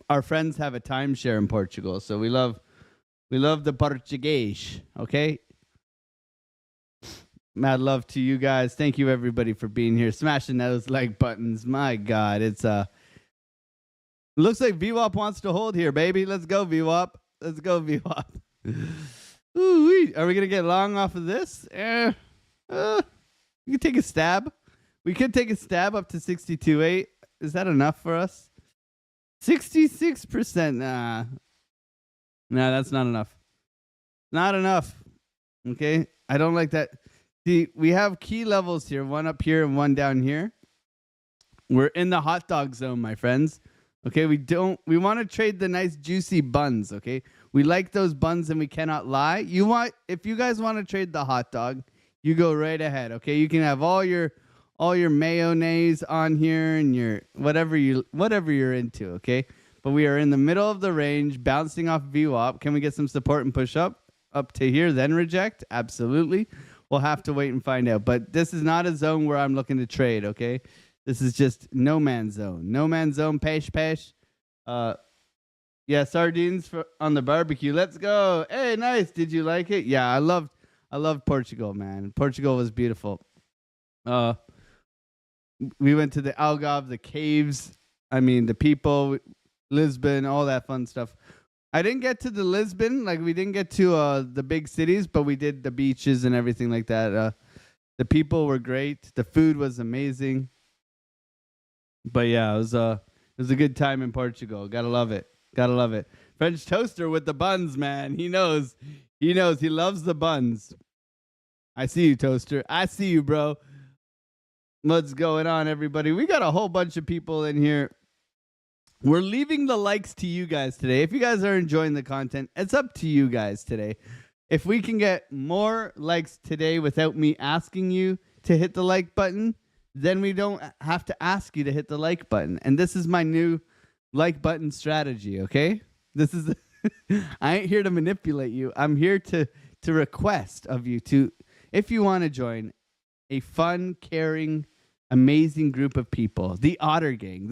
Our friends have a timeshare in Portugal, so we love the Portuguese, okay? Mad love to you guys. Thank you everybody for being here. Smashing those like buttons. My God, it's looks like VWAP wants to hold here, baby. Let's go, VWAP. Let's go, VWAP. Ooh, are we gonna get long off of this? We can take a stab. We could take a stab up to 62.8. Is that enough for us? 66%. Nah, that's not enough. Not enough. Okay, I don't like that. See, we have key levels here, one up here and one down here. We're in the hot dog zone, my friends. Okay, we want to trade the nice juicy buns, okay? We like those buns and we cannot lie. If you guys want to trade the hot dog, you go right ahead, okay? You can have all your mayonnaise on here and your whatever you're into, okay? But we are in the middle of the range, bouncing off VWAP. Can we get some support and push up to here, then reject? Absolutely. We'll have to wait and find out. But this is not a zone where I'm looking to trade, okay? This is just no man's zone. No man's zone, peixe. Yeah, sardines on the barbecue. Let's go. Hey, nice. Did you like it? Yeah, I loved Portugal, man. Portugal was beautiful. We went to the Algarve, the caves. I mean, the people, Lisbon, all that fun stuff. I didn't get to the Lisbon, like we didn't get to the big cities, but we did the beaches and everything like that. The people were great. The food was amazing. But yeah, it was a good time in Portugal. Gotta love it. French toaster with the buns, man. He knows. He loves the buns. I see you, toaster. I see you, bro. What's going on, everybody? We got a whole bunch of people in here. We're leaving the likes to you guys today. If you guys are enjoying the content, it's up to you guys today. If we can get more likes today without me asking you to hit the like button, then we don't have to ask you to hit the like button. And this is my new like button strategy, okay? This is I ain't here to manipulate you. I'm here to request of you to, if you want to join a fun, caring, amazing group of people, the Otter Gang,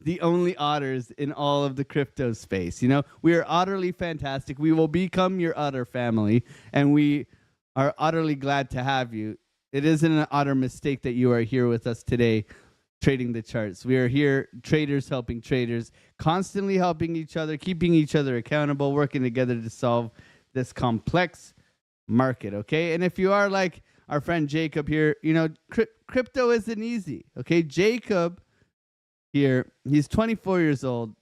the only otters in all of the crypto space. You know, we are utterly fantastic. We will become your Otter family, and we are utterly glad to have you. It isn't an utter mistake that you are here with us today, trading the charts. We are here, traders helping traders, constantly helping each other, keeping each other accountable, working together to solve this complex market, okay? And if you are like our friend Jacob here, you know, crypto isn't easy, okay? Jacob here, he's 24 years old,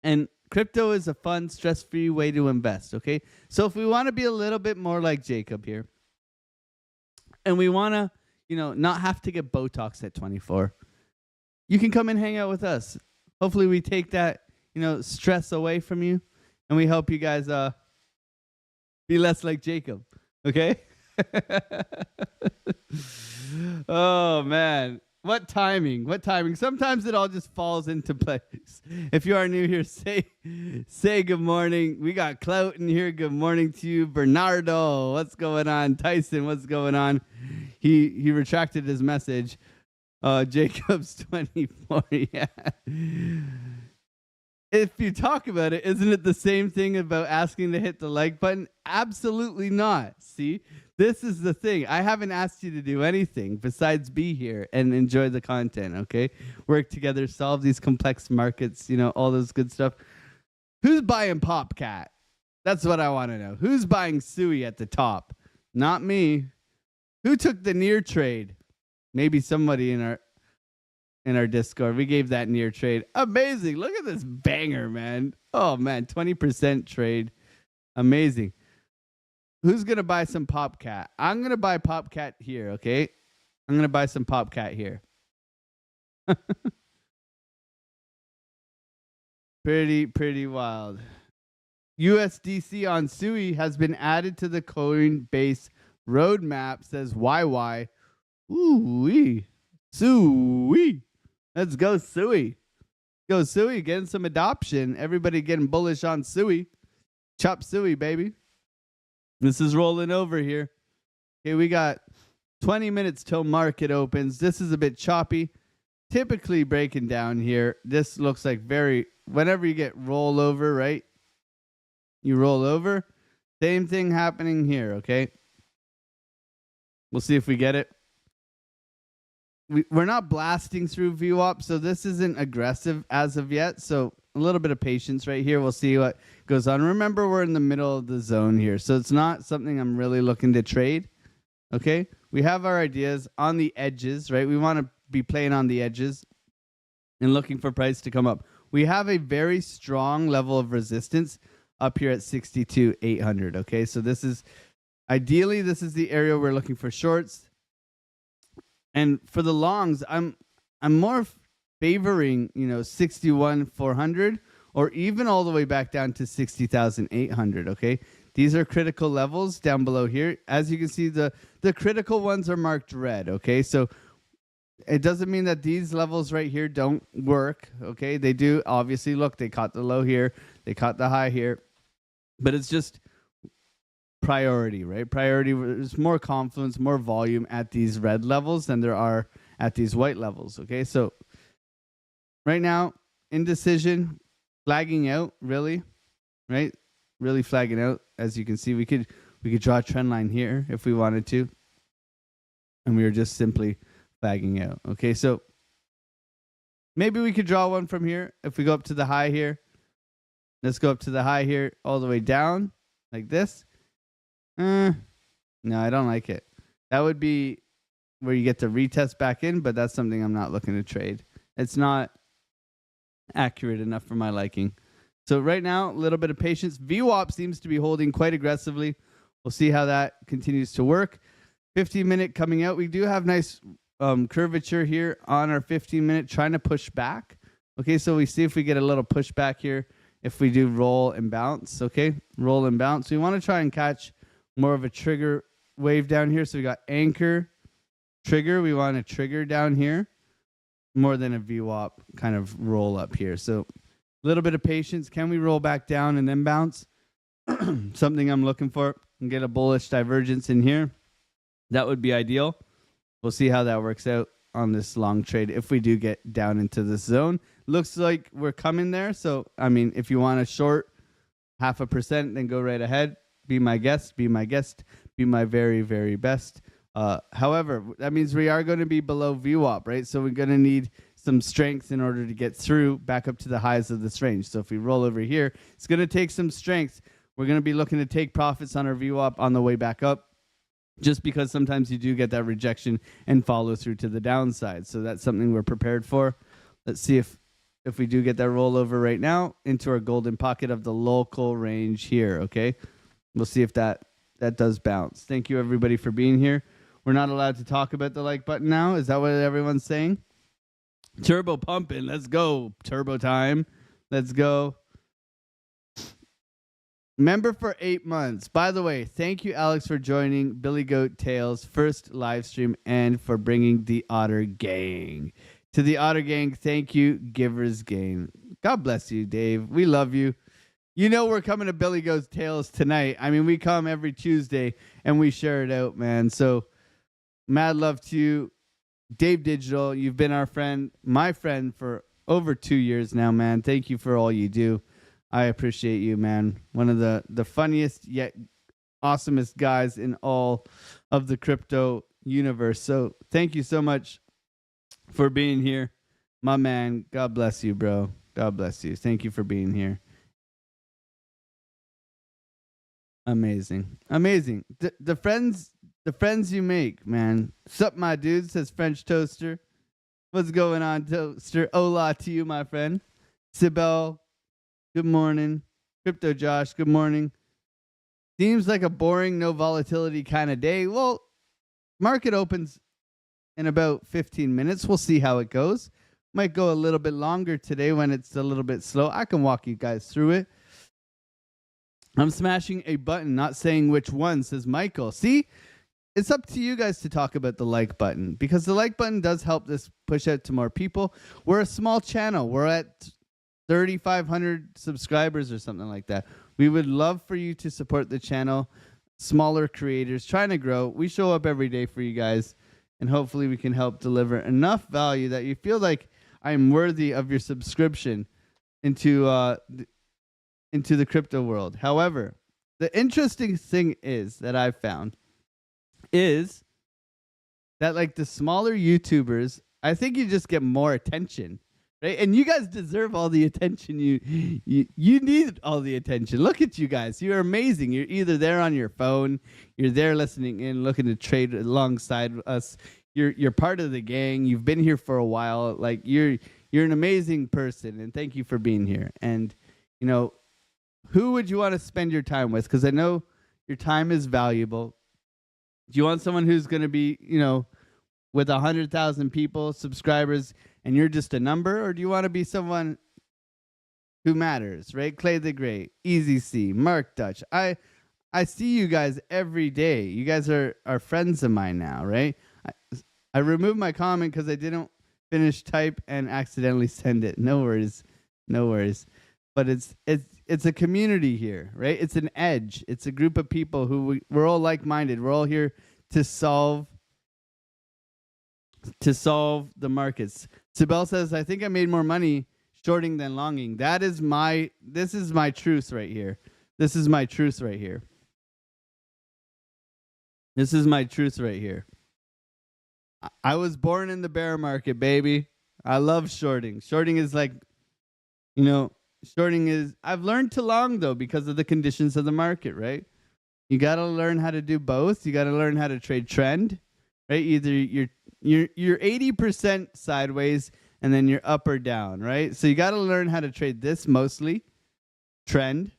and crypto is a fun, stress-free way to invest, okay? So if we want to be a little bit more like Jacob here, and we want to, you know, not have to get Botox at 24, you can come and hang out with us. Hopefully we take that, you know, stress away from you, and we help you guys be less like Jacob, okay? Oh, man. What timing? Sometimes it all just falls into place. If you are new here, say good morning. We got Clout in here. Good morning to you. Bernardo, what's going on? Tyson, what's going on? He retracted his message. Jacob's 24. Yeah. If you talk about it, isn't it the same thing about asking to hit the like button? Absolutely not. See? This is the thing. I haven't asked you to do anything besides be here and enjoy the content, okay? Work together, solve these complex markets, you know, all those good stuff. Who's buying PopCat? That's what I want to know. Who's buying Sui at the top? Not me. Who took the near trade? Maybe somebody in our... in our Discord. We gave that near trade. Amazing. Look at this banger, man. Oh man, 20% trade. Amazing. Who's gonna buy some PopCat? I'm gonna buy PopCat here, okay? I'm gonna buy some PopCat here. Pretty wild. USDC on Sui has been added to the Coinbase roadmap, says YY. Ooh-wee. Sui. Let's go, Sui. Go, Sui. Getting some adoption. Everybody getting bullish on Sui. Chop Sui, baby. This is rolling over here. Okay, we got 20 minutes till market opens. This is a bit choppy. Typically breaking down here. This looks like whenever you get rollover, right? You roll over. Same thing happening here, okay? We'll see if we get it. We're not blasting through VWAP, so this isn't aggressive as of yet. So a little bit of patience right here. We'll see what goes on. Remember, we're in the middle of the zone here, so it's not something I'm really looking to trade. Okay? We have our ideas on the edges, right? We want to be playing on the edges and looking for price to come up. We have a very strong level of resistance up here at 62,800. Okay, so this is ideally the area we're looking for shorts. And for the longs, I'm more favoring 61,400 or even all the way back down to 60,800. Okay, these are critical levels down below here. As you can see, the critical ones are marked red. Okay, so it doesn't mean that these levels right here don't work. Okay, they do. Obviously, look, they caught the low here, they caught the high here, but it's just priority, right? Priority, there's more confluence, more volume at these red levels than there are at these white levels. Okay, so right now, indecision, flagging out, really, right? Really flagging out. As you can see, we could draw a trend line here if we wanted to, and we were just simply flagging out. Okay, so maybe we could draw one from here if we go up to the high here. Let's go up to the high here, all the way down like this. No, I don't like it. That would be where you get to retest back in, but that's something I'm not looking to trade. It's not accurate enough for my liking. So right now, a little bit of patience. VWAP seems to be holding quite aggressively. We'll see how that continues to work. 15-minute coming out. We do have nice curvature here on our 15-minute, trying to push back. Okay, so we see if we get a little pushback here if we do roll and bounce. Okay, roll and bounce. We want to try and catch more of a trigger wave down here. So we got anchor, trigger. We want a trigger down here more than a VWAP kind of roll up here. So a little bit of patience. Can we roll back down and then bounce? Something I'm looking for, and get a bullish divergence in here. That would be ideal. We'll see how that works out on this long trade if we do get down into this zone. Looks like we're coming there. So, I mean, if you want to short 0.5%, then go right ahead. Be my guest, be my guest, be my very, very best. However, that means we are going to be below VWAP, right? So we're going to need some strength in order to get through back up to the highs of this range. So if we roll over here, it's going to take some strength. We're going to be looking to take profits on our VWAP on the way back up, just because sometimes you do get that rejection and follow through to the downside. So that's something we're prepared for. Let's see if we do get that rollover right now into our golden pocket of the local range here, okay? We'll see if that does bounce. Thank you, everybody, for being here. We're not allowed to talk about the like button now. Is that what everyone's saying? Turbo pumping. Let's go. Turbo time. Let's go. Member for 8 months. By the way, thank you, Alex, for joining Billy Goat Tales' first live stream and for bringing the Otter Gang. To the Otter Gang, thank you, Givers Gang. God bless you, Dave. We love you. You know we're coming to Billy Goat Tales tonight. I mean, we come every Tuesday and we share it out, man. So mad love to you, Dave Digital. You've been our friend, my friend, for over 2 years now, man. Thank you for all you do. I appreciate you, man. One of the funniest yet awesomest guys in all of the crypto universe. So thank you so much for being here, my man. God bless you, bro. God bless you. Thank you for being here. Amazing. Amazing. The friends you make, man. Sup, my dude, says French Toaster. What's going on, Toaster? Hola to you, my friend. Sibel, good morning. Crypto Josh, good morning. Seems like a boring, no volatility kind of day. Well, market opens in about 15 minutes. We'll see how it goes. Might go a little bit longer today when it's a little bit slow. I can walk you guys through it. I'm smashing a button, not saying which one, says Michael. See, it's up to you guys to talk about the like button because the like button does help this push out to more people. We're a small channel. We're at 3,500 subscribers or something like that. We would love for you to support the channel. Smaller creators trying to grow. We show up every day for you guys, and hopefully we can help deliver enough value that you feel like I'm worthy of your subscription into the crypto world. However, the interesting thing is that I've found is that like the smaller YouTubers, I think you just get more attention, right? And you guys deserve all the attention. You need all the attention. Look at you guys. You're amazing. You're either there on your phone, you're there listening in, looking to trade alongside us. You're part of the gang. You've been here for a while. Like you're an amazing person, and thank you for being here. And you know, who would you want to spend your time with? Because I know your time is valuable. Do you want someone who's going to be, with 100,000 people, subscribers, and you're just a number? Or do you want to be someone who matters, right? Clay the Great, Easy C, Mark Dutch. I see you guys every day. You guys are friends of mine now, right? I removed my comment because I didn't finish type and accidentally send it. No worries. No worries. But it's a community here, right? It's an edge. It's a group of people who we're all like-minded. We're all here to solve the markets. Sibel says, I think I made more money shorting than longing. This is my truth right here. This is my truth right here. This is my truth right here. I was born in the bear market, baby. I love shorting. Shorting is like, shorting is, I've learned to long though because of the conditions of the market, right? You got to learn how to do both. You got to learn how to trade trend, right? Either you're 80% sideways and then you're up or down, right? So you got to learn how to trade this mostly trend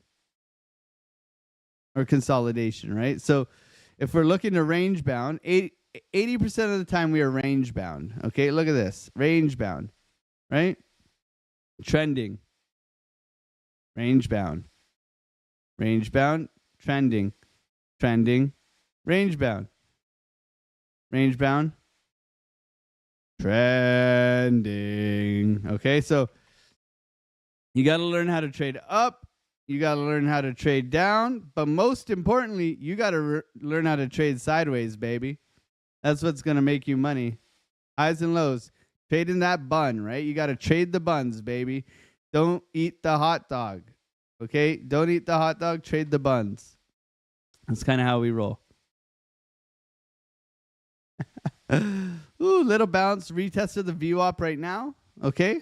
or consolidation, right? So if we're looking to range bound, 80% of the time we are range bound. Okay, look at this. Range bound, right? Trending. Range bound. Range bound. Trending. Trending. Range bound. Range bound. Trending. Okay, so you got to learn how to trade up. You got to learn how to trade down. But most importantly, you got to learn how to trade sideways, baby. That's what's going to make you money. Highs and lows. Trading that bun, right? You got to trade the buns, baby. Don't eat the hot dog. Okay? Don't eat the hot dog. Trade the buns. That's kind of how we roll. Ooh, little bounce. Retested the VWAP right now. Okay?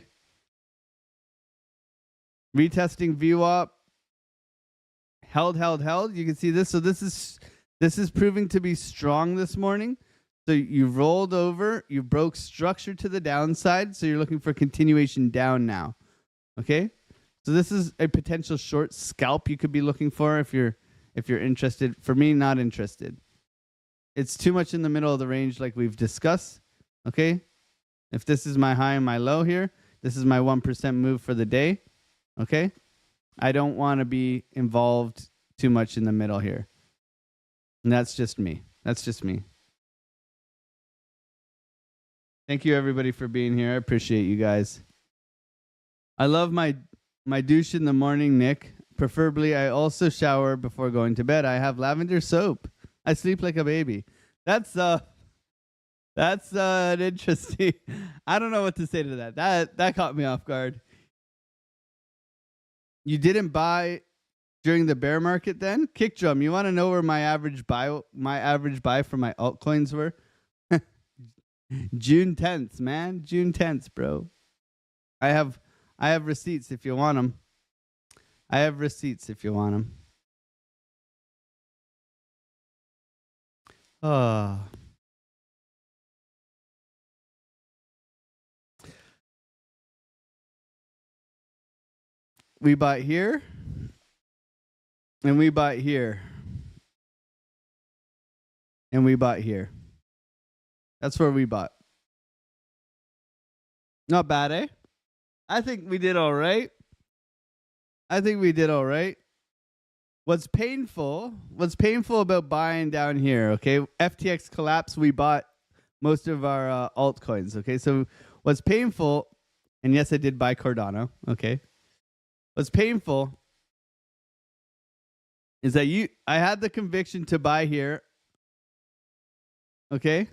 Retesting VWAP. Held. You can see this. So this is proving to be strong this morning. So you rolled over, you broke structure to the downside, so you're looking for continuation down now. Okay? So this is a potential short scalp you could be looking for if you're interested. For me, not interested. It's too much in the middle of the range like we've discussed. Okay? If this is my high and my low here, this is my 1% move for the day. Okay? I don't want to be involved too much in the middle here. And that's just me. Thank you, everybody, for being here. I appreciate you guys. I love my douche in the morning, Nick. Preferably, I also shower before going to bed. I have lavender soap. I sleep like a baby. That's an interesting. I don't know what to say to that. That caught me off guard. You didn't buy during the bear market, then? Kick drum. You want to know where my average buy for my altcoins were? June 10th, man. June 10th, bro. I have receipts if you want them. Oh. we bought here, and we bought here, and we bought here. That's where we bought. Not bad, eh? I think we did all right. What's painful about buying down here, okay? FTX collapse, we bought most of our altcoins, okay? So what's painful, and yes, I did buy Cardano, okay? What's painful is that I had the conviction to buy here, okay?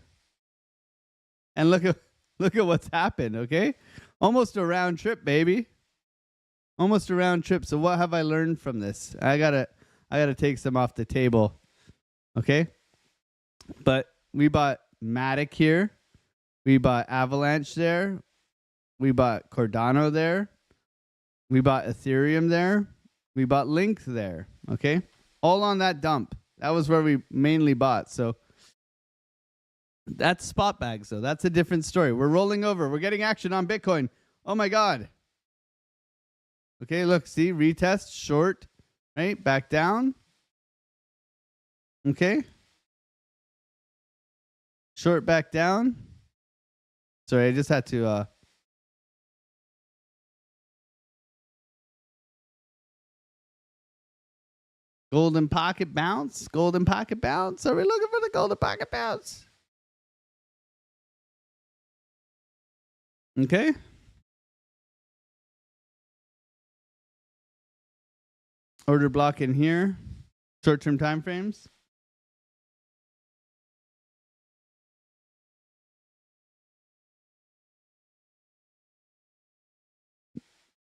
And look at what's happened, okay? Almost a round trip, baby. Almost a round trip. So what have I learned from this? I gotta take some off the table, okay? But we bought Matic here, we bought Avalanche there, we bought Cardano there, we bought Ethereum there, we bought Link there, okay? All on that dump. That was where we mainly bought. So that's spot bags, though. That's a different story. We're rolling over. We're getting action on Bitcoin. Oh my God. Okay, look, see, retest, short, right? Back down. Okay. Short back down. Sorry, I just had to golden pocket bounce. Golden pocket bounce. Are we looking for the golden pocket bounce? Okay. Order block in here. Short-term time frames.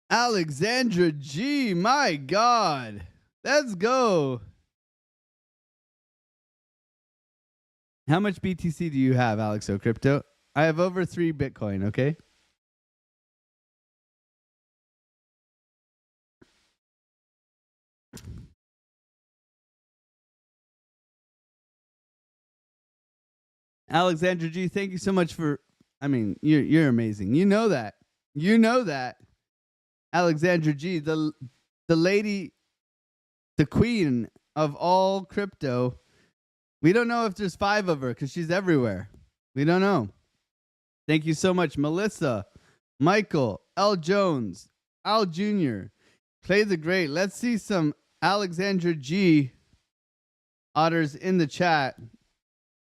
Alexandra G, my God. Let's go. How much BTC do you have, Alexo Crypto? I have over 3 Bitcoin, okay? Alexandra G, thank you so much for, I mean, you're amazing. You know that. You know that. Alexandra G, the lady, the queen of all crypto. We don't know if there's 5 of her because she's everywhere. We don't know. Thank you so much, Melissa, Michael, L. Jones, Al Jr., Clay the Great. Let's see some Alexandra G otters in the chat.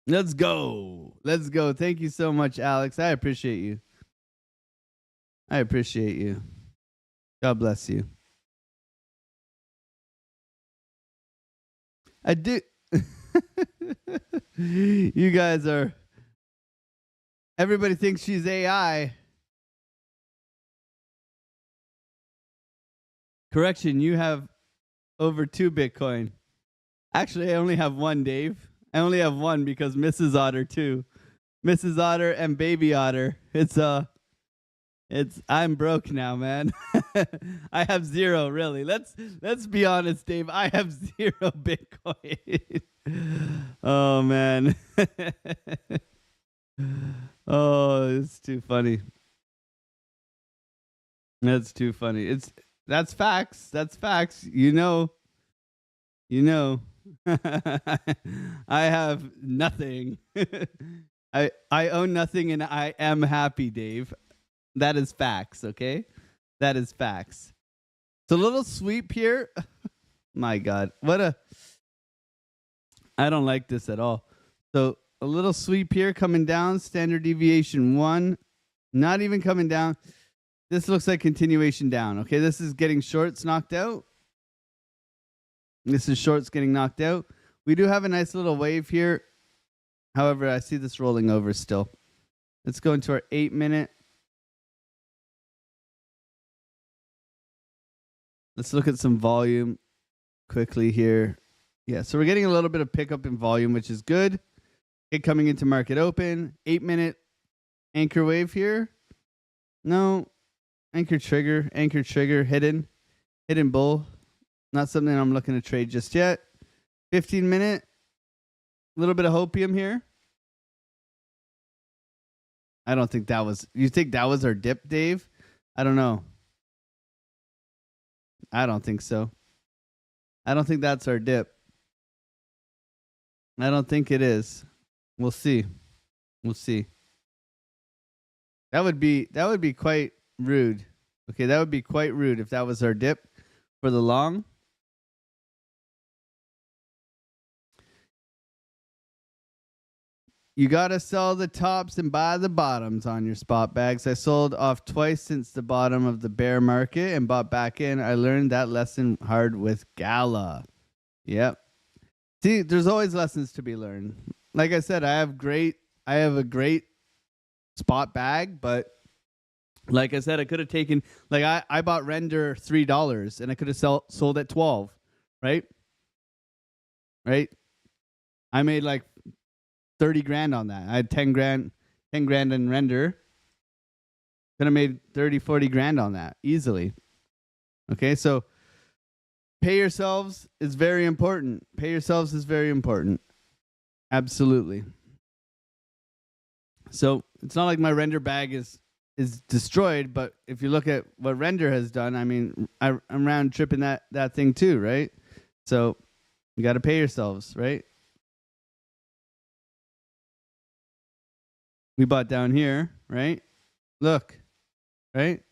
Let's go. Let's go. Thank you so much, Alex. I appreciate you. I appreciate you. God bless you. I do. You guys are. Everybody thinks she's AI. Correction, you have over 2 Bitcoin. Actually, I only have 1, Dave. I only have 1 because Mrs. Otter too. Mrs. Otter and Baby Otter. I'm broke now, man. I have 0, really. Let's be honest, Dave. I have 0 Bitcoin. Oh man. Oh, it's too funny. That's too funny. That's facts. That's facts. You know. I have nothing. I own nothing and I am happy, Dave. That is facts, okay? That is facts. It's a little sweep here. My God. I don't like this at all. So a little sweep here coming down. Standard deviation 1. Not even coming down. This looks like continuation down. Okay, this is getting shorts knocked out. This is shorts getting knocked out. We do have a nice little wave here. However, I see this rolling over still. Let's go into our 8-minute. Let's look at some volume quickly here. Yeah, so we're getting a little bit of pickup in volume, which is good. It coming into market open. 8-minute anchor wave here. No. Anchor trigger, hidden bull. Not something I'm looking to trade just yet. 15-minute. A little bit of hopium here. I don't think that was. You think that was our dip, Dave? I don't know. I don't think so. I don't think that's our dip. I don't think it is. We'll see. We'll see. That would be quite rude. Okay, that would be quite rude if that was our dip for the long. You got to sell the tops and buy the bottoms on your spot bags. I sold off twice since the bottom of the bear market and bought back in. I learned that lesson hard with Gala. Yep. See, there's always lessons to be learned. Like I said, I have a great spot bag, but like I said, I could have taken, like I bought render $3 and I could have sold at 12, right? Right? I made like 30 grand on that. I had 10 grand in render. Could have made 30, 40 grand on that easily. Okay, so pay yourselves is very important. Pay yourselves is very important. Absolutely. So it's not like my render bag is destroyed, but if you look at what render has done, I mean, I'm round tripping that thing too, right? So you got to pay yourselves, right? We bought down here, right? Look, right?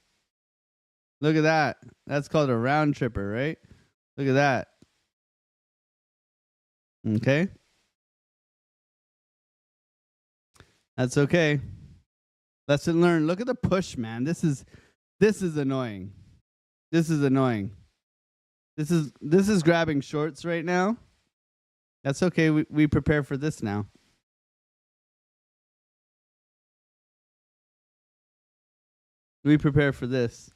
Look at that. That's called a round tripper, right? Look at that. Okay. That's okay. Lesson learned. Look at the push, man. This is annoying. This is annoying. This is grabbing shorts right now. That's okay. We prepare for this now. We prepare for this.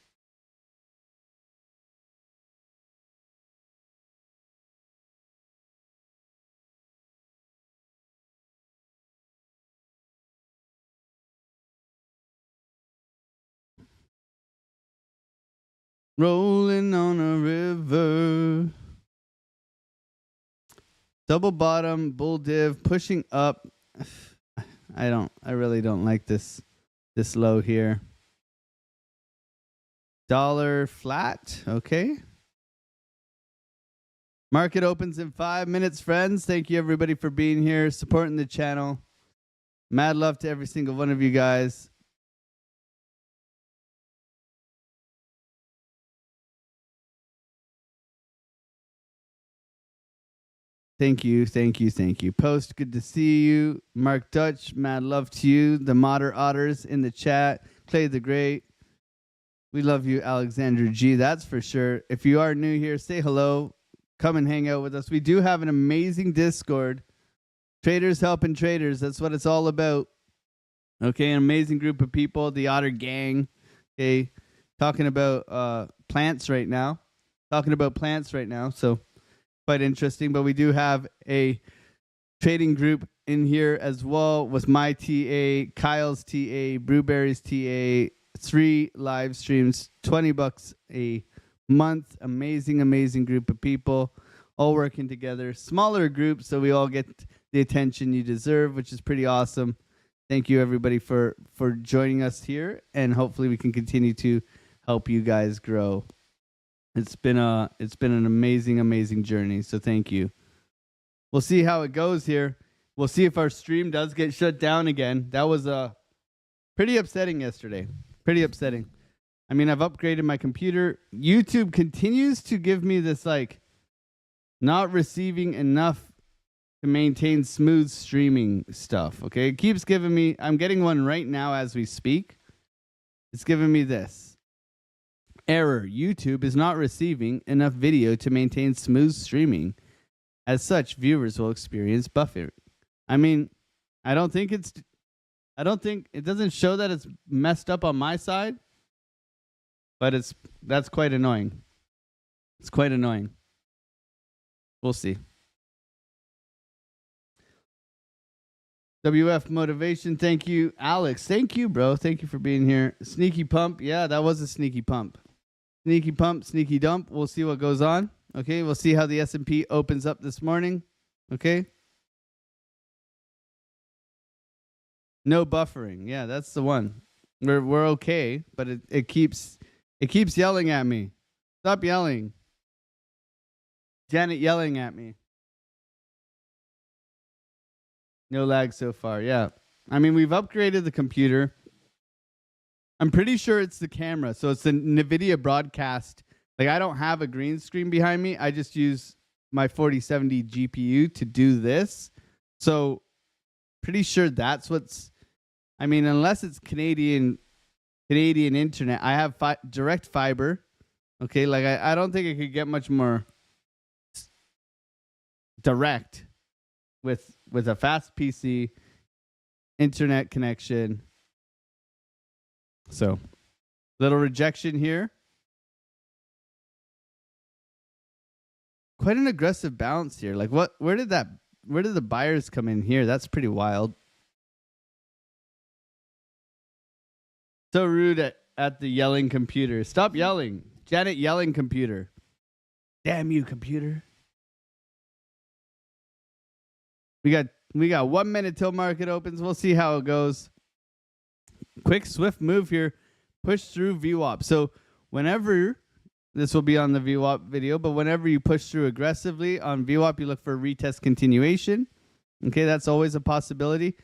Rolling on a river. Double bottom, bull div, pushing up. I really don't like this low here. Dollar flat, okay. Market opens in 5 minutes, friends. Thank you everybody for being here, supporting the channel. Mad love to every single one of you guys. Thank you, thank you, thank you. Post, good to see you. Mark Dutch, mad love to you. The Modder Otters in the chat. Clay the Great. We love you, Alexandra G. That's for sure. If you are new here, say hello. Come and hang out with us. We do have an amazing Discord. Traders helping traders. That's what it's all about. Okay, an amazing group of people. The Otter Gang. Okay, talking about plants right now. So quite interesting. But we do have a trading group in here as well with my TA, Kyle's TA, Brewberry's TA. 3 live streams, $20 a month. Amazing group of people all working together. Smaller groups, so we all get the attention you deserve, which is pretty awesome. Thank you everybody for joining us here, and hopefully we can continue to help you guys grow. It's been an amazing journey, so thank you. We'll see how it goes here. We'll see if our stream does get shut down again. That was pretty upsetting yesterday. Pretty upsetting. I mean, I've upgraded my computer. YouTube continues to give me this, like, not receiving enough to maintain smooth streaming stuff. Okay. It keeps giving me, I'm getting one right now as we speak. It's giving me this error. YouTube is not receiving enough video to maintain smooth streaming. As such, viewers will experience buffering. I mean, I don't think it doesn't show that it's messed up on my side, but that's quite annoying. It's quite annoying. We'll see. WF Motivation, thank you. Alex, thank you, bro. Thank you for being here. Sneaky pump. Yeah, that was a sneaky pump. Sneaky pump, sneaky dump. We'll see what goes on. Okay, we'll see how the S&P opens up this morning. Okay. No buffering. Yeah, that's the one. We're okay, but it keeps yelling at me. Stop yelling. Janet yelling at me. No lag so far. Yeah. I mean, we've upgraded the computer. I'm pretty sure it's the camera. So it's the NVIDIA broadcast. Like, I don't have a green screen behind me. I just use my 4070 GPU to do this. So pretty sure that's what's, I mean, unless it's Canadian internet, I have direct fiber. Okay. Like, I don't think it could get much more direct with a fast PC internet connection. So, little rejection here. Quite an aggressive bounce here. Like, where did the buyers come in here? That's pretty wild. So rude at the yelling computer. Stop yelling. Janet yelling computer. Damn you, computer. We got 1 minute till market opens. We'll see how it goes. Quick, swift move here. Push through VWAP. So whenever, this will be on the VWAP video, but whenever you push through aggressively on VWAP, you look for retest continuation. Okay, that's always a possibility.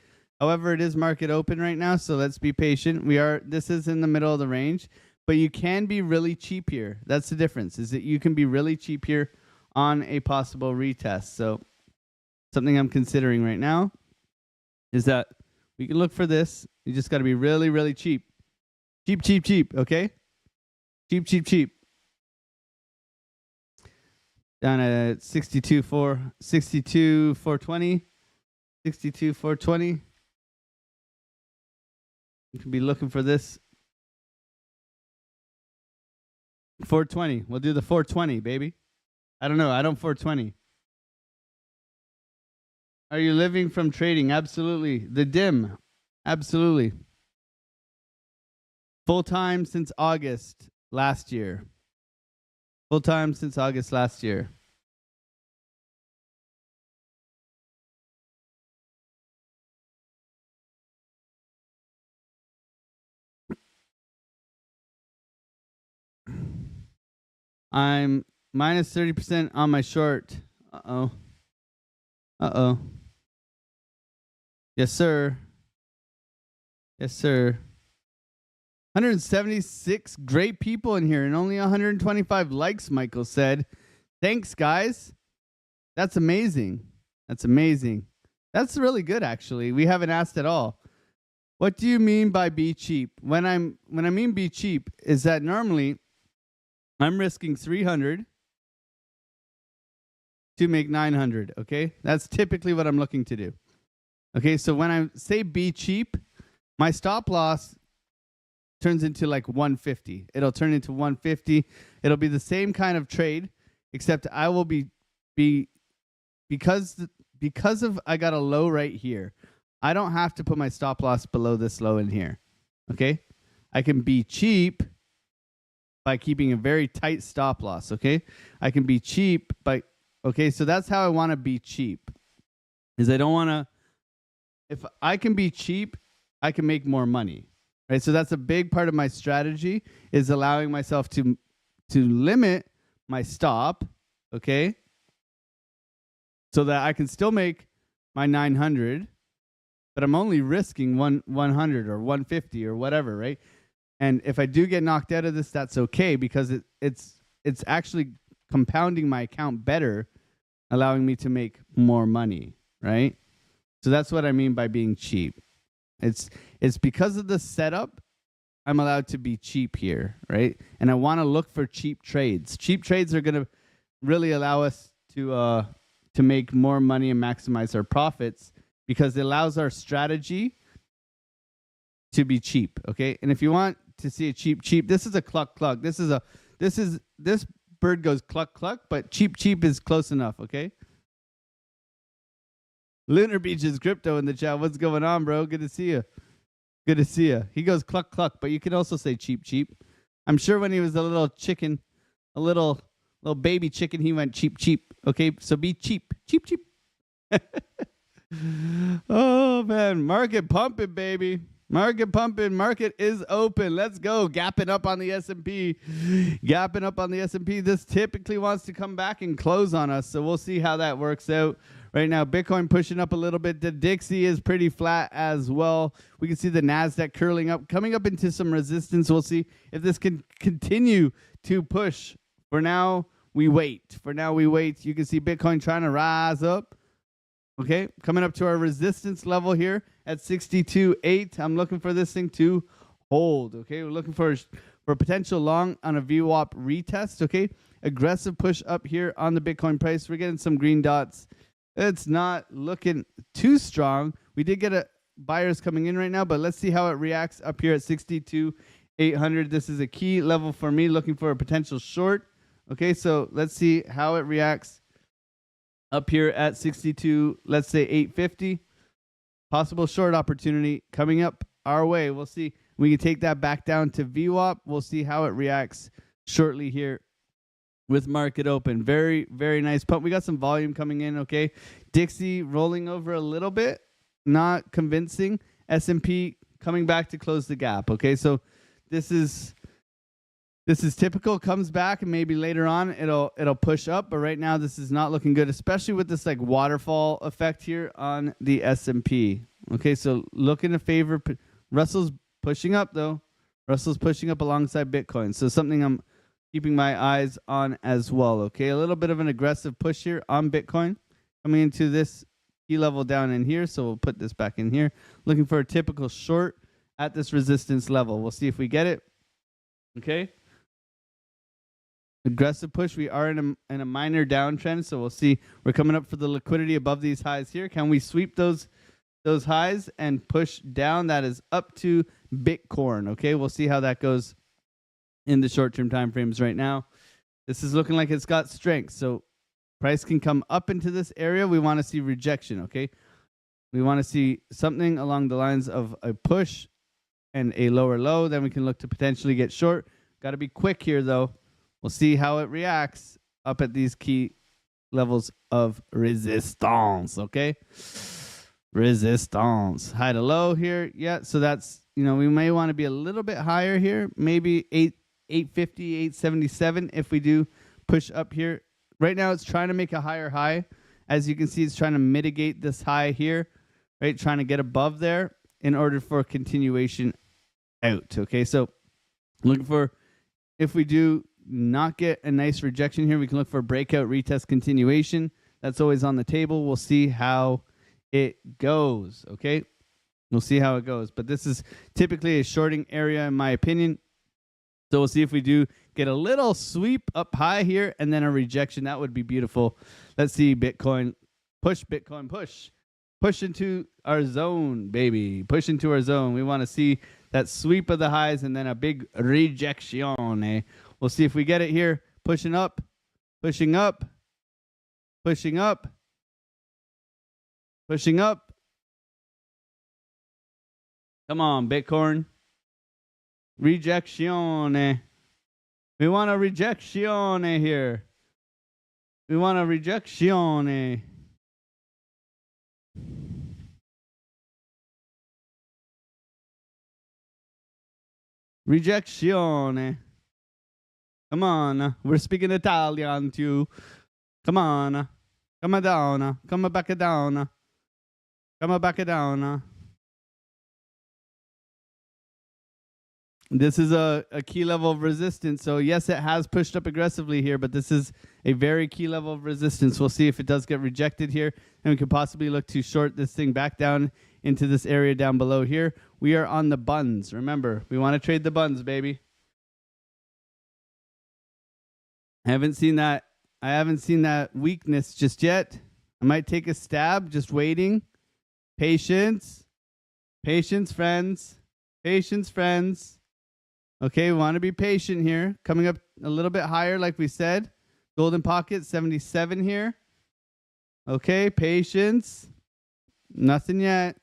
However, it is market open right now, so let's be patient. This is in the middle of the range, but you can be really cheap here. That's the difference, is that you can be really cheap here on a possible retest. So something I'm considering right now is that we can look for this. You just got to be really, really cheap. Cheap, cheap, cheap, okay? Cheap, cheap, cheap. Down at 62,420. 62,420. You can be looking for this. 420. We'll do the 420, baby. I don't know. I don't 420. Are you living from trading? Absolutely. The dim. Absolutely. Full time since August last year. Full time since August last year. I'm minus 30% on my short. Uh-oh. Uh-oh. Yes, sir. Yes, sir. 176 great people in here and only 125 likes, Michael said. Thanks, guys. That's amazing. That's amazing. That's really good, actually. We haven't asked at all. What do you mean by be cheap? When I mean be cheap is that normally I'm risking 300 to make 900, okay? That's typically what I'm looking to do. Okay, so when I say be cheap, my stop loss turns into like 150. It'll turn into 150. It'll be the same kind of trade, except I will be because of I got a low right here. I don't have to put my stop loss below this low in here. Okay? I can be cheap by keeping a very tight stop loss, okay? I can be cheap by okay, so that's how I want to be cheap. Is I don't want to, if I can be cheap, I can make more money. Right? So that's a big part of my strategy, is allowing myself to limit my stop, okay? So that I can still make my 900, but I'm only risking 100 or 150 or whatever, right? And if I do get knocked out of this, that's okay, because it's actually compounding my account better, allowing me to make more money, right? So that's what I mean by being cheap. It's because of the setup, I'm allowed to be cheap here, right? And I want to look for cheap trades. Cheap trades are going to really allow us to make more money and maximize our profits, because it allows our strategy to be cheap, okay? And if you want to see a cheap, this is a cluck. This bird goes cluck, but cheap is close enough, okay? Lunar Beach is crypto in the chat. What's going on, bro? Good to see you. Good to see you. He goes cluck, but you can also say cheap. I'm sure when he was a little chicken, a little baby chicken, he went cheap. Okay, so be cheap. Oh, man. Market pumping, baby. Market pumping. Market is open. Let's go. Gapping up on the S&P. Gapping up on the S&P. This typically wants to come back and close on us. So we'll see how that works out. Right now, Bitcoin pushing up a little bit. The Dixie is pretty flat as well. We can see the NASDAQ curling up, coming up into some resistance. We'll see if this can continue to push. For now, we wait. You can see Bitcoin trying to rise up. Okay, coming up to our resistance level here at 62.8. I'm looking for this thing to hold. Okay, we're looking for potential long on a VWAP retest. Okay, aggressive push up here on the Bitcoin price. We're getting some green dots. It's not looking too strong. We did get buyers coming in right now, but let's see how it reacts up here at 62.800. This is a key level for me, looking for a potential short. Okay, so let's see how it reacts. Up here at 62, let's say 850. Possible short opportunity coming up our way. We'll see. We can take that back down to VWAP. We'll see how it reacts shortly here with market open. Very, very nice pump. We got some volume coming in, okay? Dixie rolling over a little bit. Not convincing. S&P coming back to close the gap, okay? So this is typical. Comes back and maybe later on it'll push up, but right now this is not looking good, especially with this like waterfall effect here on the S&P. Okay, so looking to favor Russell's pushing up though. Russell's pushing up alongside Bitcoin, so something I'm keeping my eyes on as well. Okay, a little bit of an aggressive push here on Bitcoin coming into this key level down in here, so we'll put this back in here. Looking for a typical short at this resistance level. We'll see if we get it. Okay. Aggressive push. We are in a minor downtrend, so we'll see. We're coming up for the liquidity above these highs here. Can we sweep those highs and push down? That is up to Bitcoin. Okay, we'll see how that goes in the short-term time frames right now. This is looking like it's got strength, so price can come up into this area. We want to see rejection. Okay, we want to see something along the lines of a push and a lower low. Then we can look to potentially get short. Got to be quick here though. We'll see how it reacts up at these key levels of resistance, okay? Resistance. High to low here. Yeah, so that's, we may want to be a little bit higher here. Maybe 850, 877 if we do push up here. Right now it's trying to make a higher high. As you can see, it's trying to mitigate this high here, right? Trying to get above there in order for continuation out, okay? So looking for, if we do not get a nice rejection here, we can look for a breakout, retest, continuation. That's always on the table. We'll see how it goes, okay? We'll see how it goes. But this is typically a shorting area in my opinion. So we'll see if we do get a little sweep up high here and then a rejection. That would be beautiful. Let's see Bitcoin. Push, Bitcoin, push. Push into our zone, baby. Push into our zone. We want to see that sweep of the highs and then a big rejection, eh? We'll see if we get it here. Pushing up, pushing up, pushing up, pushing up. Come on, Bitcoin. Rejection. We want a rejection here. We want a rejection. Rejection. Come on, we're speaking Italian too. Come on, come down, come back down, come back down. This is a key level of resistance. So yes, it has pushed up aggressively here, but this is a very key level of resistance. We'll see if it does get rejected here, and we could possibly look to short this thing back down into this area down below here. We are on the buns. Remember, we want to trade the buns, baby. I haven't seen that weakness just yet. I might take a stab, just waiting. Patience. Patience, friends. Patience, friends. Okay, we want to be patient here. Coming up a little bit higher, like we said. Golden pocket, 77 here. Okay, patience. Nothing yet.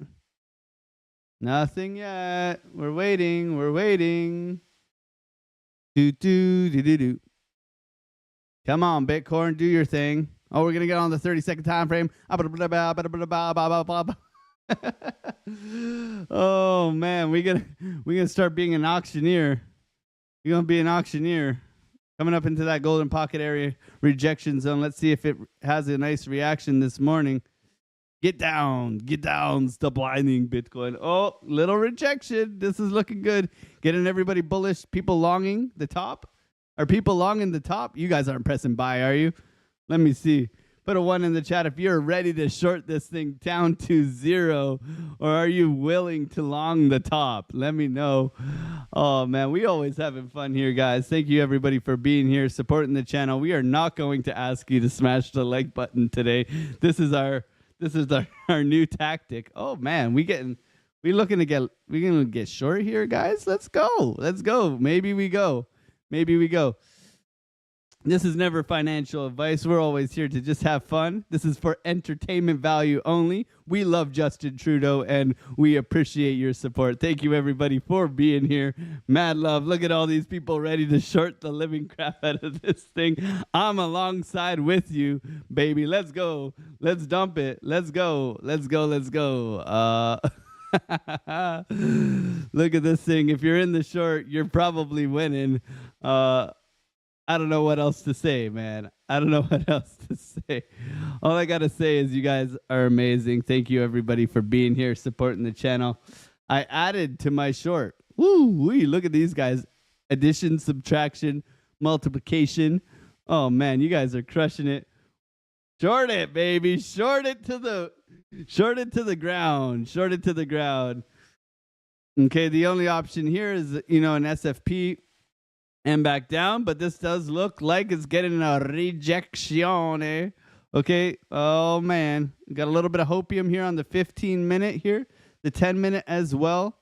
Nothing yet. We're waiting. We're waiting. Do. Come on, Bitcoin, do your thing. Oh, we're going to get on the 30-second time frame. Oh man, we gonna start being an auctioneer. You're gonna be an auctioneer coming up into that golden pocket area rejection zone. Let's see if it has a nice reaction this morning. Get down, stop whining, Bitcoin. Oh, little rejection. This is looking good. Getting everybody bullish. People longing the top. Are people longing the top? You guys aren't pressing buy, are you? Let me see. Put a 1 in the chat if you're ready to short this thing down to 0, or are you willing to long the top? Let me know. Oh man, we always having fun here, guys. Thank you everybody for being here, supporting the channel. We are not going to ask you to smash the like button today. This is our new tactic. Oh man, we gonna get short here, guys. Let's go. Maybe we go. This is never financial advice. We're always here to just have fun. This is for entertainment value only. We love Justin Trudeau and we appreciate your support. Thank you everybody for being here. Mad love. Look at all these people ready to short the living crap out of this thing. I'm alongside with you, baby. Let's go. Let's dump it. Let's go. Look at this thing. If you're in the short, you're probably winning. I don't know what else to say, man. I don't know what else to say. All I got to say is you guys are amazing. Thank you, everybody, for being here, supporting the channel. I added to my short. Woo-wee, look at these guys. Addition, subtraction, multiplication. Oh, man, you guys are crushing it. Short it, baby. Short it to the ground. Okay, the only option here is, an SFP. And back down, but this does look like it's getting a rejection, eh? Okay. Oh man, got a little bit of hopium here on the 15-minute here, the 10-minute as well.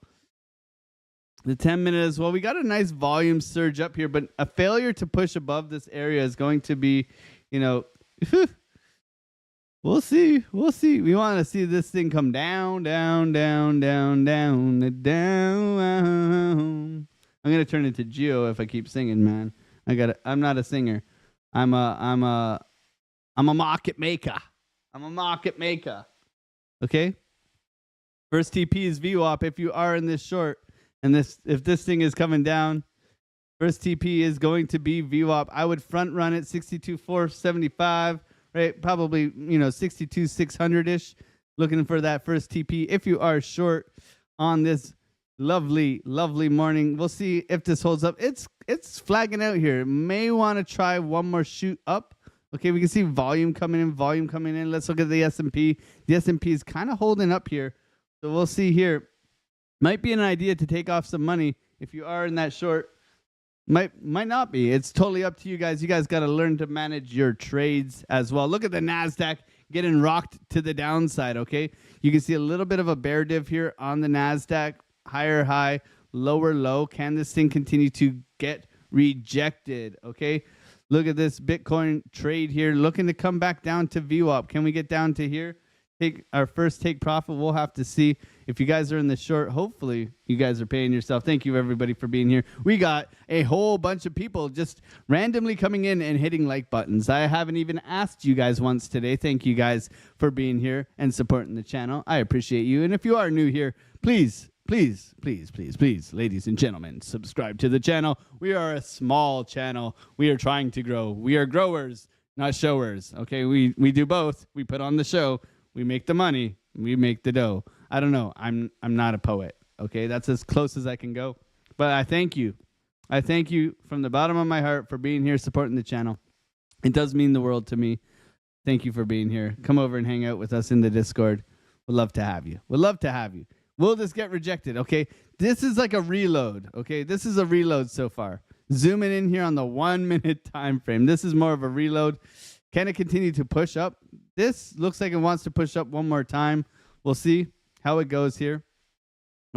We got a nice volume surge up here, but a failure to push above this area is going to be, we'll see. We want to see this thing come down. I'm gonna turn into Geo if I keep singing, man. I'm not a singer. I'm a market maker. Okay. First TP is VWAP. If you are in this short, and if this thing is coming down, first TP is going to be VWAP. I would front run it 62,475, right? Probably 62,600ish. Looking for that first TP. If you are short on this lovely morning, we'll see if this holds up. It's flagging out here. May want to try one more shoot up. Okay, we can see volume coming in. Let's look at the S&P. The S&P is kind of holding up here, so we'll see here. Might be an idea to take off some money if you are in that short. Might not be. It's totally up to you guys. You guys got to learn to manage your trades as well. Look at the NASDAQ getting rocked to the downside. Okay, you can see a little bit of a bear div here on the NASDAQ. Higher high, lower low. Can this thing continue to get rejected? Okay. Look at this Bitcoin trade here. Looking to come back down to VWAP. Can we get down to here? Take our first take profit. We'll have to see. If you guys are in the short, hopefully you guys are paying yourself. Thank you everybody for being here. We got a whole bunch of people just randomly coming in and hitting like buttons. I haven't even asked you guys once today. Thank you guys for being here and supporting the channel. I appreciate you. And if you are new here, please, ladies and gentlemen, subscribe to the channel. We are a small channel. We are trying to grow. We are growers, not showers. Okay, we do both. We put on the show. We make the money. We make the dough. I don't know. I'm not a poet. Okay, that's as close as I can go. But I thank you. I thank you from the bottom of my heart for being here, supporting the channel. It does mean the world to me. Thank you for being here. Come over and hang out with us in the Discord. We'd love to have you. Will this get rejected? Okay, this is like a reload. Okay, this is a reload so far. Zooming in here on the 1 minute time frame. This is more of a reload. Can it continue to push up? This looks like it wants to push up one more time. We'll see how it goes here.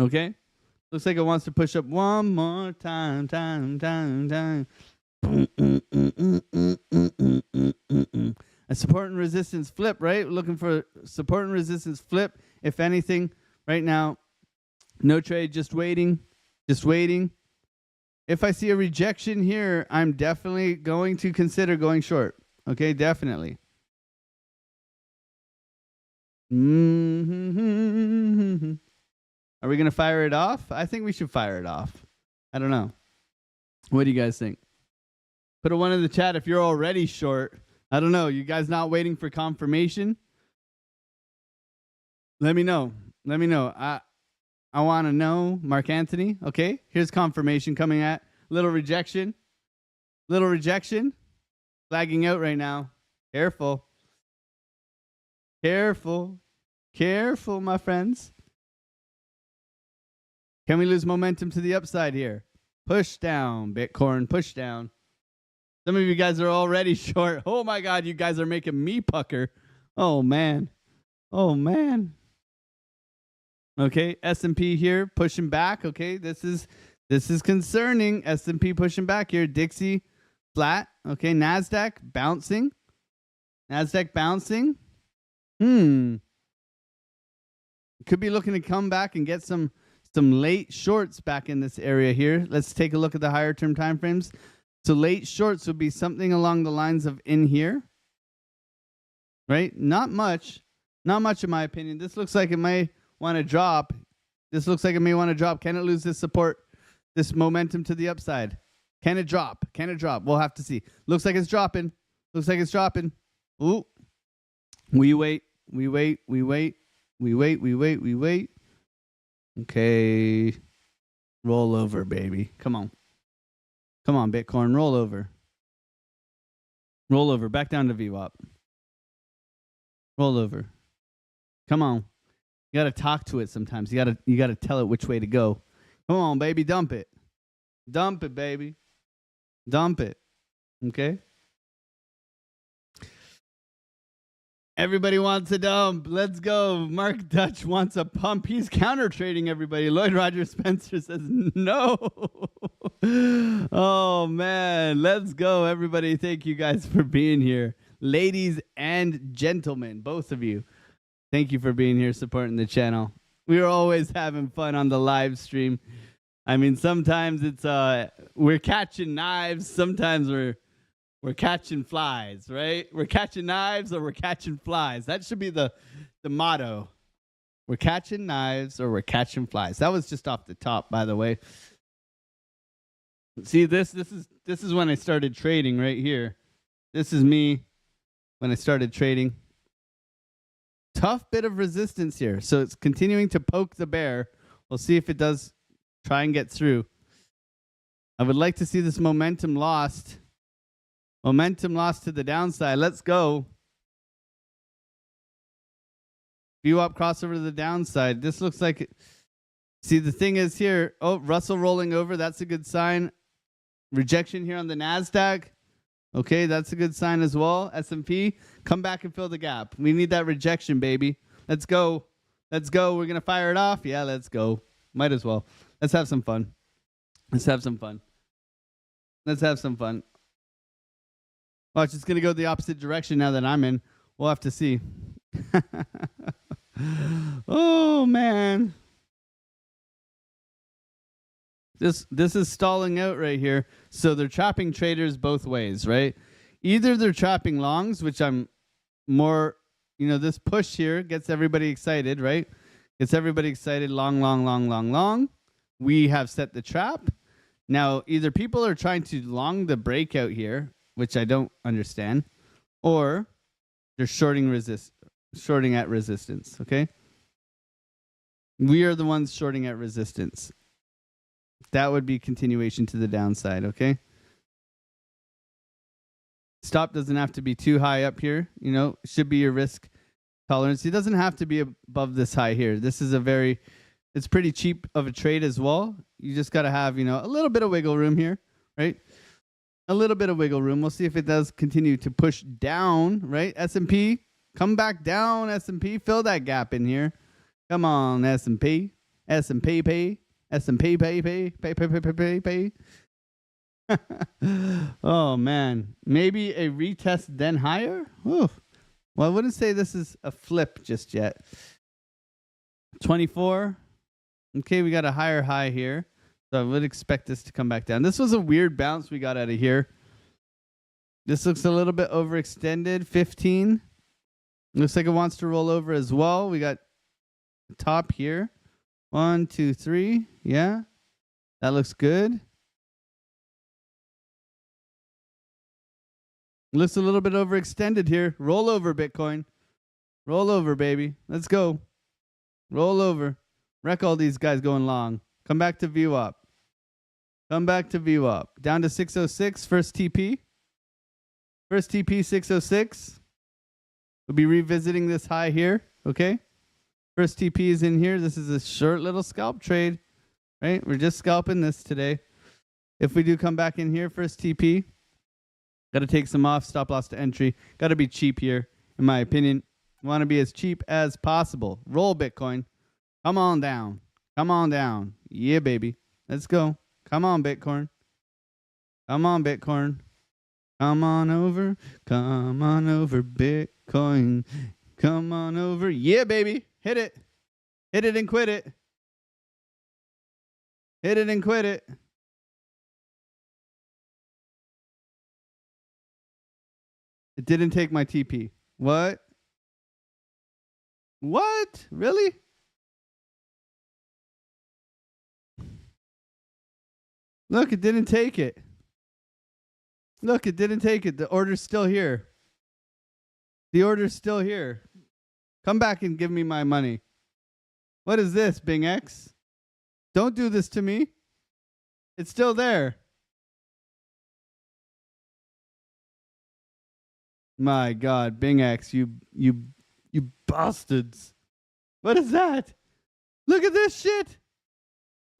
Okay, looks like it wants to push up one more time. A support and resistance flip, right? Looking for support and resistance flip. If anything. Right now, no trade, just waiting. If I see a rejection here, I'm definitely going to consider going short. Okay, definitely. Are we going to fire it off? I think we should fire it off. I don't know. What do you guys think? Put a 1 in the chat if you're already short. I don't know. You guys not waiting for confirmation? Let me know. Let me know. I want to know. Mark Anthony. Okay. Here's confirmation coming at. Little rejection. Little rejection. Flagging out right now. Careful. Careful. Careful, my friends. Can we lose momentum to the upside here? Push down, Bitcoin. Push down. Some of you guys are already short. Oh, my God. You guys are making me pucker. Oh, man. Oh, man. Okay. S&P here pushing back. Okay. This is concerning. S&P pushing back here. Dixie flat. Okay. NASDAQ bouncing. NASDAQ bouncing. Could be looking to come back and get some late shorts back in this area here. Let's take a look at the higher term time frames. So late shorts would be something along the lines of in here. Right? Not much. Not much in my opinion. This looks like it may want to drop. This looks like it may want to drop. Can it lose this support, this momentum to the upside? Can it drop? Can it drop? We'll have to see. Looks like it's dropping. Looks like it's dropping. Ooh. We wait. We wait. We wait. We wait. We wait. We wait. Okay. Roll over, baby. Come on. Come on, Bitcoin. Roll over. Roll over. Back down to VWAP. Roll over. Come on. You gotta talk to it sometimes. You gotta tell it which way to go. Come on, baby. Dump it. Dump it, baby. Dump it. Okay. Everybody wants a dump. Let's go. Mark Dutch wants a pump. He's counter trading everybody. Lloyd Roger Spencer says no. Oh, man. Let's go, everybody. Thank you guys for being here. Ladies and gentlemen, both of you. Thank you for being here, supporting the channel. We are always having fun on the live stream. I mean, sometimes it's we're catching knives. Sometimes we're catching flies, right? We're catching knives or we're catching flies. That should be the motto. We're catching knives or we're catching flies. That was just off the top, by the way. See, this is when I started trading right here. This is me when I started trading. Tough bit of resistance here. So it's continuing to poke the bear. We'll see if it does try and get through. I would like to see this momentum lost. Momentum lost to the downside. Let's go. VWAP crossover to the downside. This looks like it. See, the thing is here. Oh, Russell rolling over. That's a good sign. Rejection here on the NASDAQ. Okay, that's a good sign as well. S&P, come back and fill the gap. We need that rejection, baby. Let's go. Let's go. We're going to fire it off. Yeah, let's go. Might as well. Let's have some fun. Let's have some fun. Let's have some fun. Watch, it's going to go the opposite direction now that I'm in. We'll have to see. Oh, man. This is stalling out right here. So they're trapping traders both ways, right? Either they're trapping longs, which I'm more, this push here gets everybody excited, right? Gets everybody excited. Long, long, long, long, long. We have set the trap. Now, either people are trying to long the breakout here, which I don't understand, or they're shorting at resistance, okay? We are the ones shorting at resistance. That would be continuation to the downside, okay? Stop doesn't have to be too high up here, it should be your risk tolerance. It doesn't have to be above this high here. This is it's pretty cheap of a trade as well. You just got to have, a little bit of wiggle room here, right? A little bit of wiggle room. We'll see if it does continue to push down, right? S&P, come back down, S&P. Fill that gap in here. Come on, S&P. S&P, pay. S&P, pay. Oh, man. Maybe a retest then higher? Oof. Well, I wouldn't say this is a flip just yet. 24. Okay, we got a higher high here. So I would expect this to come back down. This was a weird bounce we got out of here. This looks a little bit overextended. 15. Looks like it wants to roll over as well. We got the top here. 1, 2, 3. Yeah. That looks good. Looks a little bit overextended here. Roll over, Bitcoin. Roll over, baby. Let's go. Roll over. Wreck all these guys going long. Come back to view up. Come back to view up. Down to 606. First TP. First TP 606. We'll be revisiting this high here. Okay. First TP is in here. This is a short little scalp trade. Right? We're just scalping this today. If we do come back in here, first TP. Got to take some off. Stop loss to entry. Got to be cheap here, in my opinion. Want to be as cheap as possible. Roll Bitcoin. Come on down. Come on down. Yeah, baby. Let's go. Come on, Bitcoin. Come on, Bitcoin. Come on over. Come on over, Bitcoin. Come on over. Yeah, baby. Hit it. Hit it and quit it. Hit it and quit it. It didn't take my TP. What? What? Really? Look, it didn't take it. Look, it didn't take it. The order's still here. The order's still here. Come back and give me my money. What is this, BingX? Don't do this to me. It's still there. My God, BingX, you bastards. What is that? Look at this shit.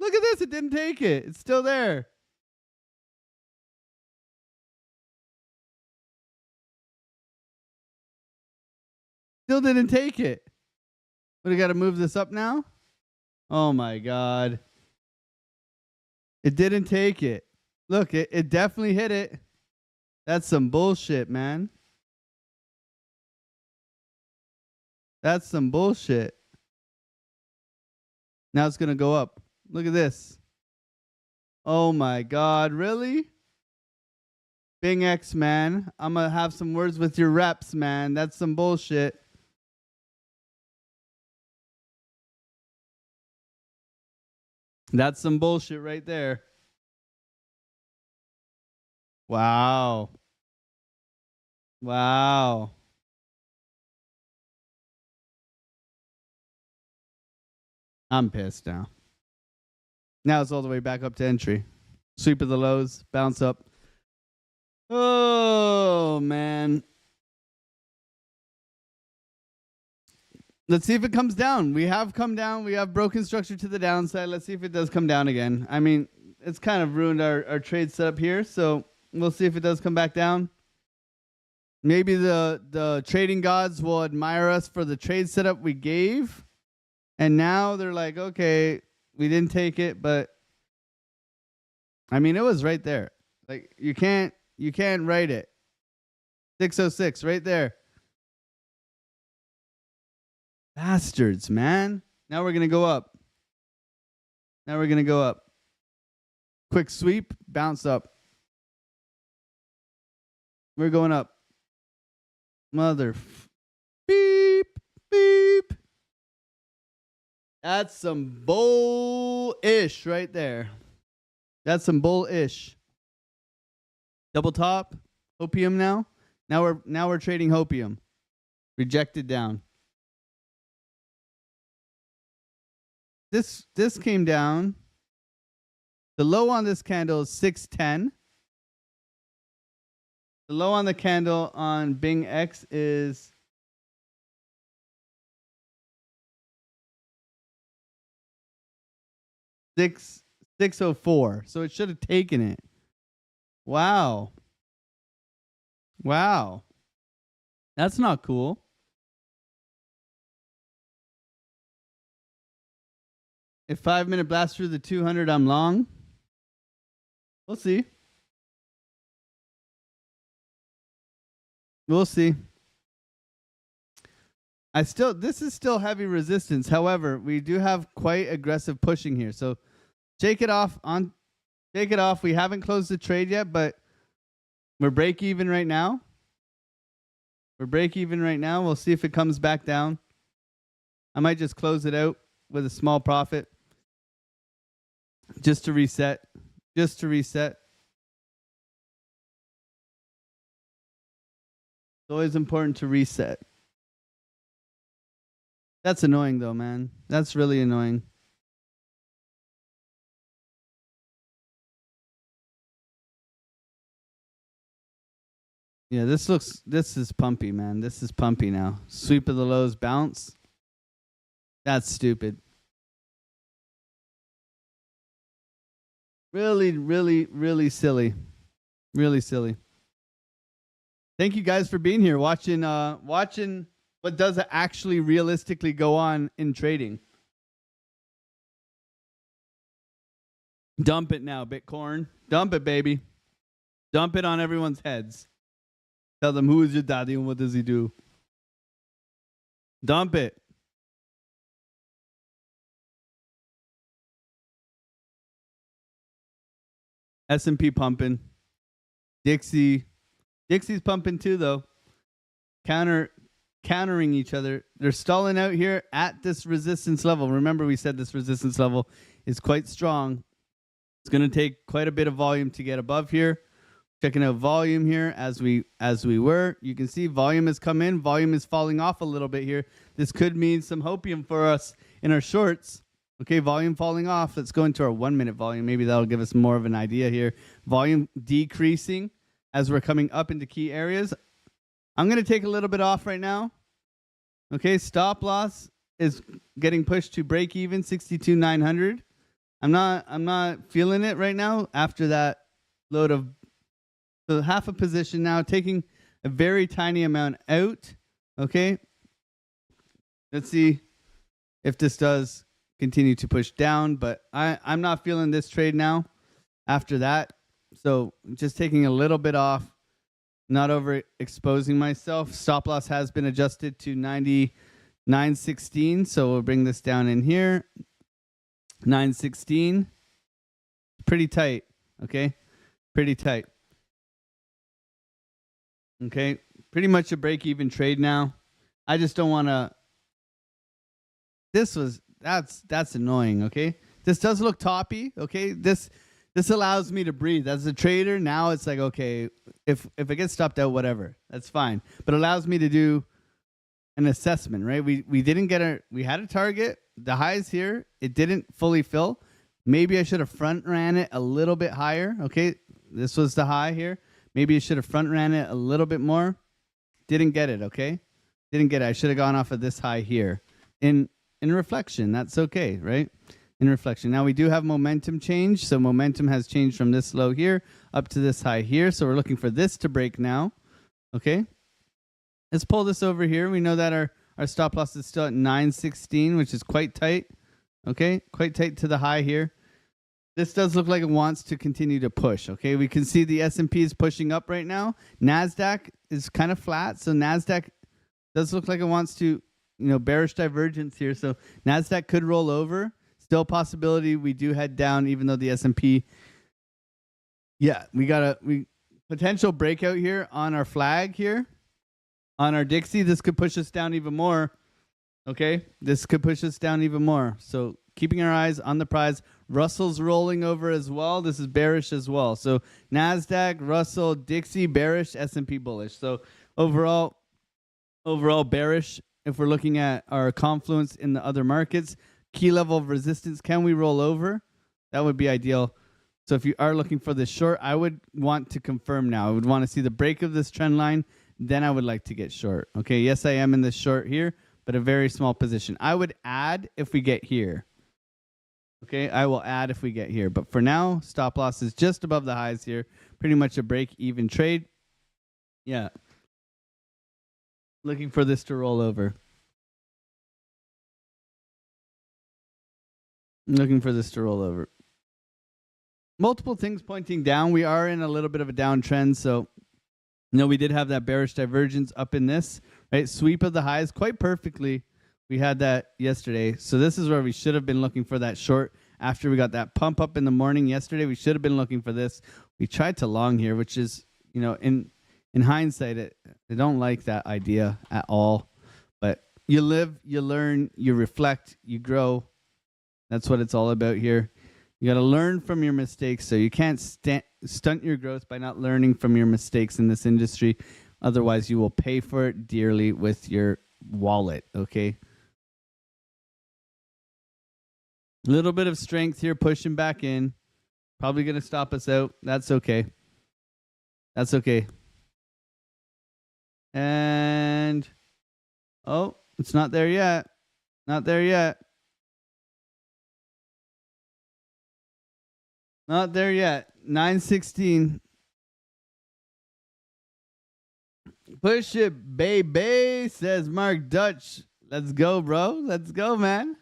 Look at this. It didn't take it. It's still there. Still didn't take it. But I got to move this up now? Oh my God. It didn't take it. Look, it definitely hit it. That's some bullshit, man. That's some bullshit. Now it's going to go up. Look at this. Oh my God, really? BingX, man. I'm going to have some words with your reps, man. That's some bullshit. That's some bullshit right there. Wow. Wow. I'm pissed now. Now it's all the way back up to entry. Sweep of the lows, bounce up. Oh, man. Let's see if it comes down. We have come down. We have broken structure to the downside. Let's see if it does come down again. I mean, it's kind of ruined our trade setup here, so we'll see if it does come back down. Maybe the trading gods will admire us for the trade setup we gave. And now they're like, okay, we didn't take it, but I mean, it was right there. Like you can't write it. 606 right there. Bastards, man. Now we're going to go up. Now we're going to go up. Quick sweep, bounce up. We're going up. Beep, beep. That's some bull-ish right there. That's some bull-ish. Double top, hopium now. Now we're trading hopium. Rejected down. This came down. The low on this candle is 610. The low on the candle on BingX is 604. So it should have taken it. Wow. Wow. That's not cool. If 5-minute blast through the 200, I'm long. We'll see. We'll see. This is still heavy resistance. However, we do have quite aggressive pushing here. So shake it off. Shake it off. We haven't closed the trade yet, but we're break even right now. We're break even right now. We'll see if it comes back down. I might just close it out with a small profit. Just to reset. Just to reset. It's always important to reset. That's annoying though, man. That's really annoying. Yeah, this is pumpy, man. This is pumpy now. Sweep of the lows bounce. That's stupid. Really, really, really silly. Really silly. Thank you guys for being here, watching what does actually realistically go on in trading. Dump it now, Bitcoin. Dump it, baby. Dump it on everyone's heads. Tell them, who is your daddy and what does he do? Dump it. S&P pumping. Dixie's pumping too, though. Countering each other. They're stalling out here at this resistance level. Remember, we said this resistance level is quite strong. It's going to take quite a bit of volume to get above here. Checking out volume here as we were. You can see volume has come in. Volume is falling off a little bit here. This could mean some hopium for us in our shorts. Okay, volume falling off. Let's go into our 1 minute volume. Maybe that'll give us more of an idea here. Volume decreasing as we're coming up into key areas. I'm going to take a little bit off right now. Okay, stop loss is getting pushed to break even 62,900. I'm not feeling it right now after that load of so half a position now, taking a very tiny amount out. Okay. Let's see if this does continue to push down, but I'm not feeling this trade now after that. So just taking a little bit off, not overexposing myself. Stop loss has been adjusted to 99.16. So we'll bring this down in here. 9.16. Pretty tight. Okay. Pretty tight. Okay, pretty much a break-even trade now. I just don't want to. That's annoying. Okay, this does look toppy. Okay, this allows me to breathe as a trader. Now it's like, okay, if I get stopped out, whatever, that's fine. But it allows me to do an assessment, right? We didn't get we had a target. The highs here, it didn't fully fill. Maybe I should have front ran it a little bit higher. Okay, this was the high here. Maybe I should have front ran it a little bit more. Didn't get it, okay? Didn't get it. I should have gone off of this high here. In reflection, that's okay, right? In reflection. Now we do have momentum change. So momentum has changed from this low here up to this high here. So we're looking for this to break now. Okay? Let's pull this over here. We know that our stop loss is still at 9.16, which is quite tight. Okay? Quite tight to the high here. This does look like it wants to continue to push. Okay, we can see the S&P is pushing up right now. NASDAQ is kind of flat, so NASDAQ does look like it wants to, bearish divergence here. So NASDAQ could roll over. Still a possibility we do head down, even though the S&P. Yeah, we got a potential breakout here on our flag here, on our Dixie. This could push us down even more. Okay, this could push us down even more. So keeping our eyes on the prize. Russell's rolling over as well. This is bearish as well. So NASDAQ, Russell, Dixie, bearish, S&P bullish. So overall bearish. If we're looking at our confluence in the other markets, key level of resistance, can we roll over? That would be ideal. So if you are looking for this short, I would want to confirm now. I would want to see the break of this trend line. Then I would like to get short. Okay, yes, I am in this short here, but a very small position. I would add if we get here. Okay, I will add if we get here. But for now, stop loss is just above the highs here. Pretty much a break-even trade. Yeah. Looking for this to roll over. Looking for this to roll over. Multiple things pointing down. We are in a little bit of a downtrend. So, we did have that bearish divergence up in this. Right, sweep of the highs quite perfectly. We had that yesterday. So this is where we should have been looking for that short after we got that pump up in the morning yesterday. We should have been looking for this. We tried to long here, which is, in hindsight, I don't like that idea at all. But you live, you learn, you reflect, you grow. That's what it's all about here. You got to learn from your mistakes. So you can't stunt your growth by not learning from your mistakes in this industry. Otherwise, you will pay for it dearly with your wallet, okay? A little bit of strength here, pushing back in. Probably going to stop us out. That's okay. That's okay. And, oh, it's not there yet. Not there yet. Not there yet. 9:16. Push it, baby, says Mark Dutch. Let's go, bro. Let's go, man.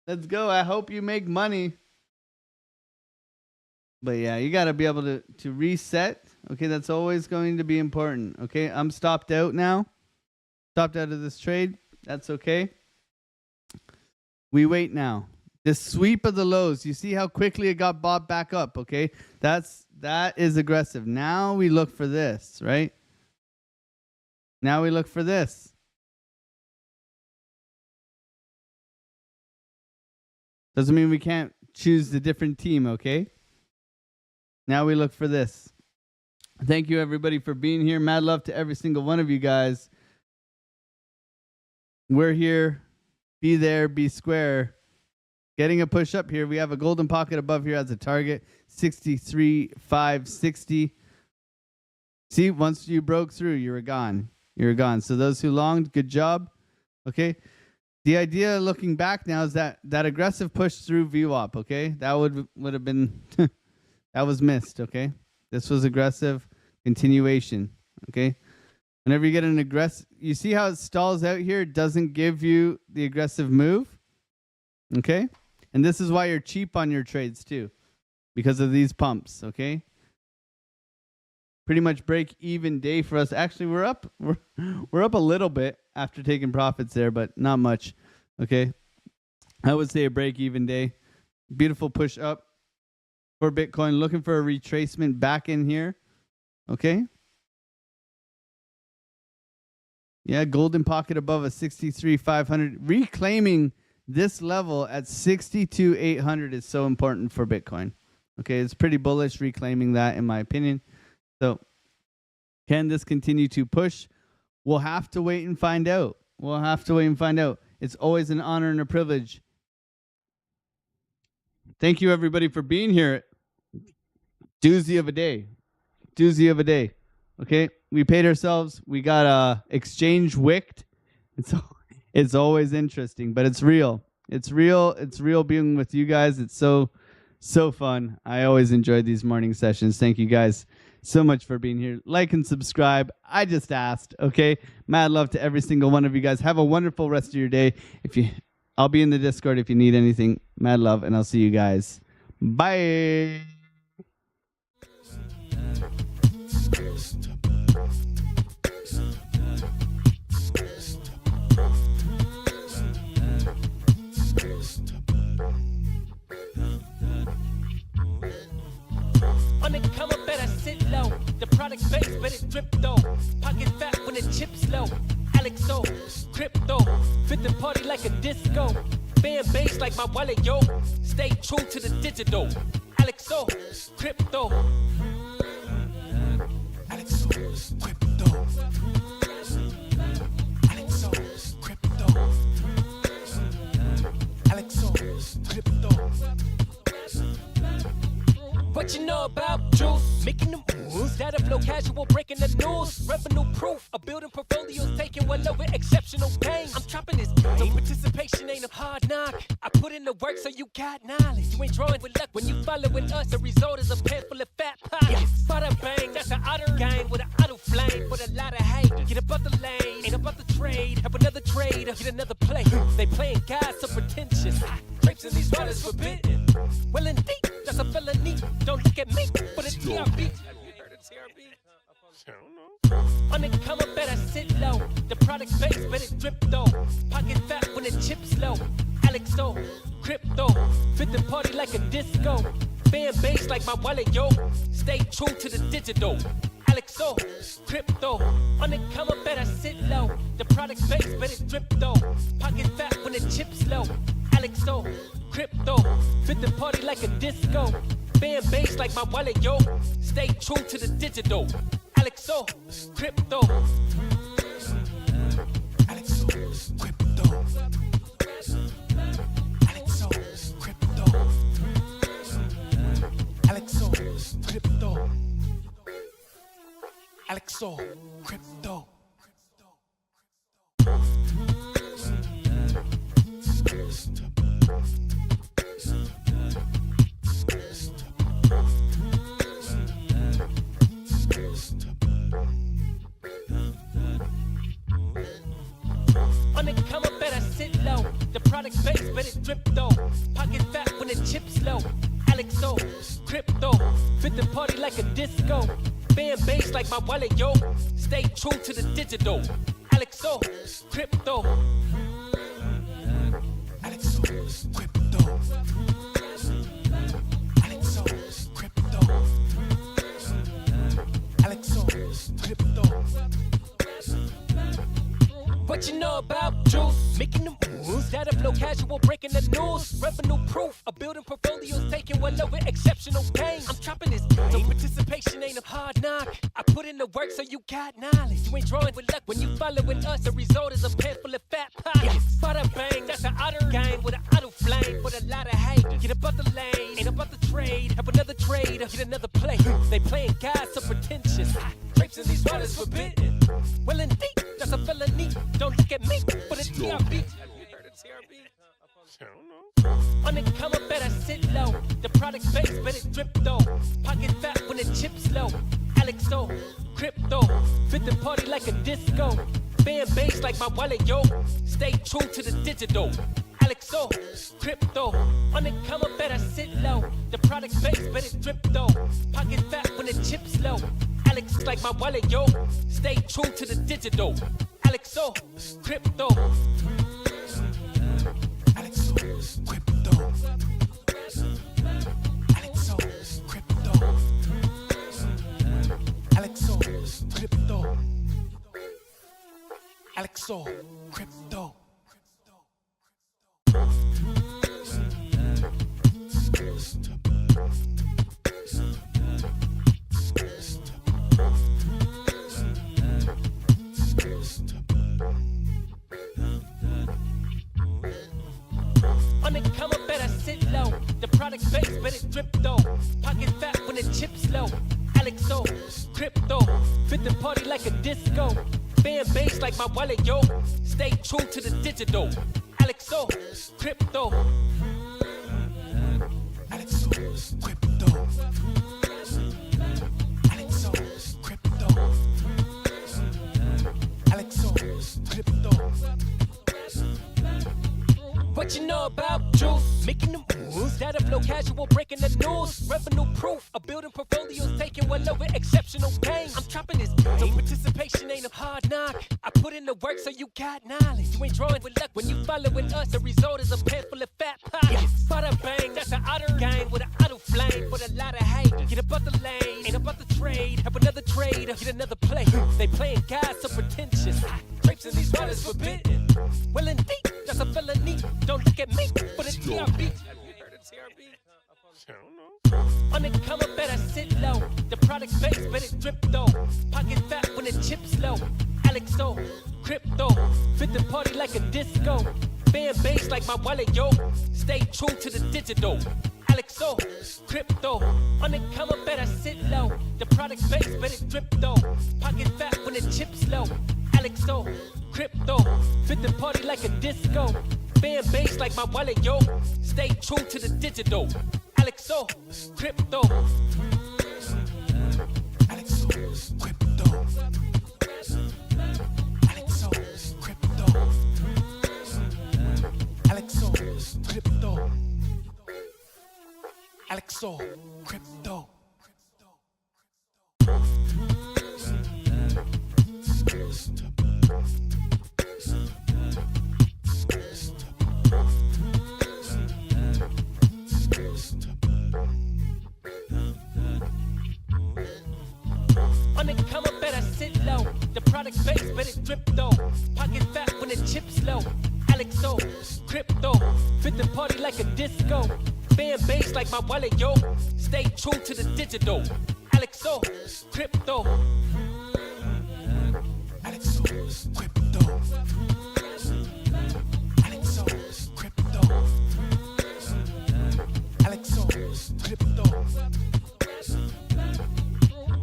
Let's go. I hope you make money. But yeah, you got to be able to reset. Okay, that's always going to be important. Okay, I'm stopped out now. Stopped out of this trade. That's okay. We wait now. This sweep of the lows, you see how quickly it got bought back up, okay? That is aggressive. Now we look for this, right? Now we look for this. Doesn't mean we can't choose the different team, okay? Now we look for this. Thank you, everybody, for being here. Mad love to every single one of you guys. We're here. Be there, be square. Getting a push up here. We have a golden pocket above here as a target. 63,560. See, once you broke through, you were gone. You were gone. So those who longed, good job. Okay. The idea looking back now is that aggressive push through VWAP, okay? That would have been, that was missed, okay? This was aggressive continuation, okay? Whenever you get an aggressive, you see how it stalls out here? It doesn't give you the aggressive move, okay? And this is why you're cheap on your trades too, because of these pumps, okay? Pretty much break even day for us. Actually, we're up a little bit after taking profits there, but not much, okay? I would say a break even day. Beautiful push up for Bitcoin. Looking for a retracement back in here, okay? Yeah, golden pocket above a 63,500. Reclaiming this level at 62,800 is so important for Bitcoin. Okay, it's pretty bullish reclaiming that, in my opinion. So, can this continue to push? We'll have to wait and find out. We'll have to wait and find out. It's always an honor and a privilege. Thank you, everybody, for being here. Doozy of a day. Doozy of a day. Okay, we paid ourselves. We got exchange wicked. It's always interesting, but it's real. It's real. It's real being with you guys. It's so fun. I always enjoy these morning sessions. Thank you guys so much for being here. Like and subscribe. I just asked. Okay, mad love to every single one of you guys. Have a wonderful rest of your day. I'll be in the Discord if you need anything. Mad love, and I'll see you guys. Bye. On the come up, better sit low. The product base, but it drip though. Pocket fat when the chips low. Alexo, crypto, fit the party like a disco. Fan base like my wallet, yo. Stay true to the digital. Alexo, crypto. Alexo, crypto. Alexo, crypto. Alexo, crypto. What you know about juice? Making the moves, data flow casual, breaking the news. Revenue proof, a building portfolios taking well over exceptional pain. I'm trapping this, so participation ain't a hard knock. I put in the work so you got knowledge. You ain't drawing with luck when you following us. The result is a pan full of fat pockets. Bada bang, that's an otter gang with an auto flame. With a lot of hate, get above the lane, ain't about the trade. Have another trade, get another play. They playing God so pretentious. Grapes in these waters forbidden. Well indeed, that's a felony. Don't look at me, but it's TRB. Have you heard of TRB? I don't know. On the come up, better sit low. The product base, but it drip though. Pocket fat when the chips low. Alexo, crypto, fit the party like a disco. Fan base like my wallet, yo. Stay true to the digital. Alexo, crypto, on the come up, better sit low. The product base, but it drip though. Pocket fat when the chips low. Alexo, crypto, fit the party like a disco. Fan base like my wallet, yo. Stay true to the digital. Alexo, crypto. Alexo, crypto. Alexo, crypto. Alexo, crypto. Alexo, crypto. On the come up, better sit low. The product base, but it drip though. Pocket fat when the chips low. Alexo, crypto, fit the party like a disco. Fan base like my wallet, yo. Stay true to the digital. Alexo, crypto. Alexo, crypto. Alexo, crypto. Alexo, crypto. What you know about juice? Making them moves that'll flow casual, breaking the news. Revenue proof, a building portfolios, taking well over exceptional gain. I'm chopping this, so participation ain't a hard knock. I put in the work so you got knowledge. You ain't drawing with luck when you following us. The result is a pan full of fat pockets. Bada bang, that's an outer game with an auto flame. With a lot of hate, get about the lane, ain't about the trade. Have another trader, get another play. They playing God so pretentious. Drapes in these waters forbidden. Well indeed, that's a felony. Don't look at me for the TRB. You heard of TRB? I don't know. On the come up, better sit low. The product base, but it drip though. Pocket fat when the chips low. Alexo, crypto, fit the party like a disco. Fan base like my wallet, yo. Stay true to the digital. Alexo, crypto, on the come up, better sit low. The product base, but it drip though. Pocket fat when the chips low. Alex like my wallet, yo. Stay true to the digital. Alexo, crypto. Alexo, crypto. Alexo, crypto. Alexo, crypto. Alexo, crypto. On the come up, better sit low. The product base, but it drip though. Pocket fat when the chips low. Alexo, crypto, fit the party like a disco. Fan base like my wallet, yo. Stay true to the digital. Alexo, crypto. Alexo, crypto. Alexo, crypto. Alexo, crypto. What you know about juice? Making them moves that'll flow casual, breaking the news. Revenue proof, a building portfolios, taking well over exceptional gain. I'm chopping this, so participation ain't a hard knock. I put in the work so you got knowledge. You ain't drawing with luck when you following us. The result is a pan full of fat pockets. Bada bang, that's an outer game with an auto flame. With a lot of hate, get about the lane, ain't about the trade. Have another trader, get another play. They playing God so pretentious. Drapes in these waters forbidden. Well indeed, that's a felony. Don't look at me for the TRB. You heard of TRB? I don't know. On the come up, better sit low. The product base, but it drip though. Pocket fat when the chips low. Alexo, crypto, fit the party like a disco. Fan base like my wallet, yo. Stay true to the digital. Alexo, crypto, on the come up, better sit low. The product base, but it drip though. Pocket fat when the chips low. Alexo, crypto, fit the party like a disco. Fan base like my wallet, yo. Stay true to the digital. Alexo, crypto. Alexo, crypto. Alexo, crypto. Alexo, crypto. Alexo, crypto. On the come up, better sit low. The product base, but it drip though. Pocket fat when the chips low. Alexo, crypto, Fit the party like a disco. Fan base like my wallet, yo. Stay true to the digital. Alexo, crypto. Alexo, crypto. Alexo, crypto. Alexo, crypto.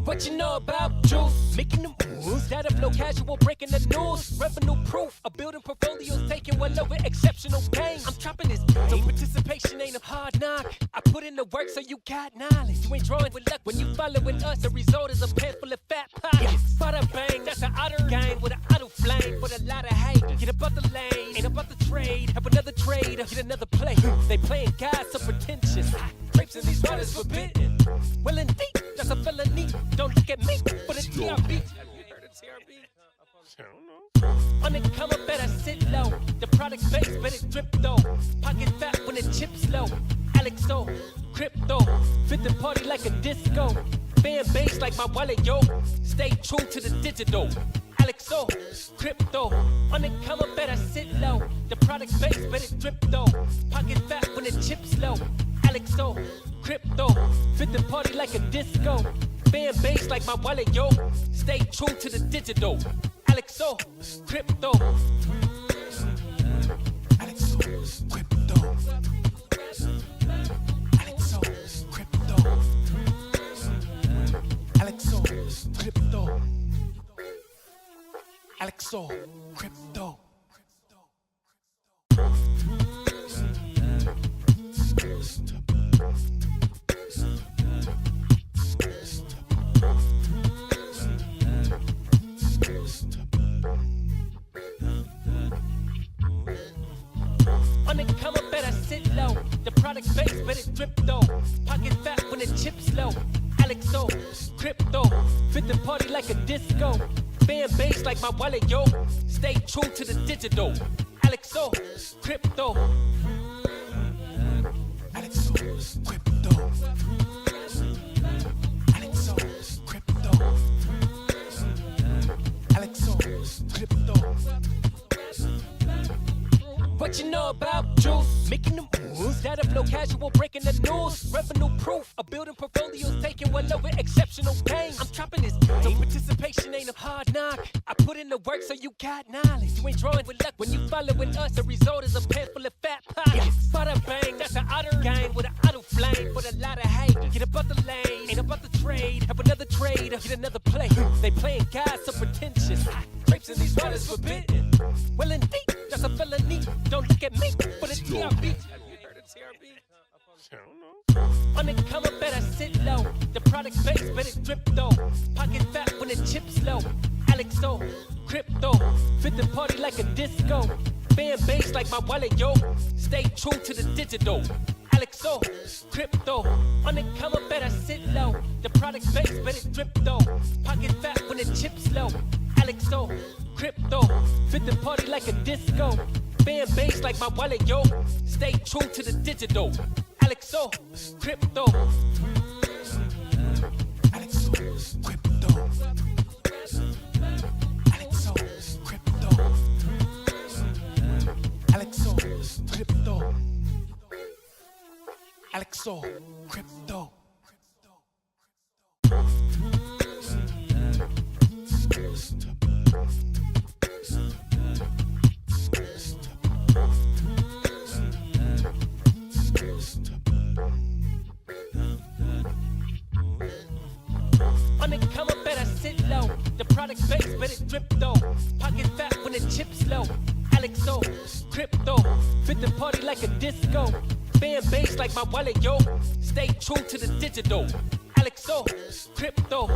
What you know about juice? Making them moves that'll flow casual, breaking the news. Revenue proof, a building portfolios taking well over exceptional gain. I'm chopping this, so participation ain't a hard knock. I put in the work so you got knowledge. You ain't drawing with luck when you following us. The result is a pen full of fat pockets. Bada bang, that's an outer game with an auto flame. For a lot of hate, get above the lane, ain't about the trade. Have another trader, get another play. They playing God so pretentious. Grapes in these waters forbidden. Well indeed, that's a felony. Don't look at me for the TRB. Have you heard of TRB? I don't know. On the come up, better sit low. The product base, but it drip though. Pocket fat when the chips low. Alexo, crypto. Fit the party like a disco. Fan base like my wallet, yo. Stay true to the digital. Alexo, crypto. On the come up, better sit low. The product base, but it drip though. Pocket fat when the chips low. Alexo, crypto. Fit the party like a disco. Fan base like my wallet, yo. Stay true to the digital. Alexo, crypto. Alexo, crypto. Alexo, crypto. Alexo, crypto. Alexo, crypto. On the come up, better sit low. The product base, but it drip though. Pocket fat when the chips low. Alexo, crypto. Fit the party like a disco. Fan base like my wallet, yo. Stay true to the digital. Alexo, crypto. Alexo, crypto. Alexo, crypto. Alexo, crypto. What you know about juice? Making them moves that'll flow casual, breaking the news. Revenue proof, a building portfolios taking well over exceptional gain. I'm chopping this, so participation ain't a hard knock. I put in the work so you got knowledge. You ain't drawing with luck when you following us. The result is a pen full of fat pockets. Bada bang, that's an outer game with an auto flame. For a lot of hate, get above the lane, ain't about the trade. Have another trader, get another play. They playing God so pretentious. Grapes in these waters forbidden. Well indeed, that's a felony. Don't look at me for the TRB. Have you heard of TRB? I don't know. On the come up, better sit low. The product base, but it drip though. Pocket fat when the chips low. Alexo, crypto. Fit the party like a disco. Fan base like my wallet, yo. Stay true to the digital. Alexo, crypto. On the come up, better sit low. The product base, but it drip though. Pocket fat when the chips low. Alexo, crypto. Fit the party like a disco. Fan base like my wallet, yo. Stay true to the digital. Alexo, crypto. Alexo, crypto. Alexo, crypto. Alexo, crypto. Alexo, crypto. On the come up, better sit low. The product base, but it drip though. Pocket fat when the chips low. Alexo, crypto. Fit the party like a disco. Fan base like my wallet, yo. Stay true to the digital. Alexo, crypto.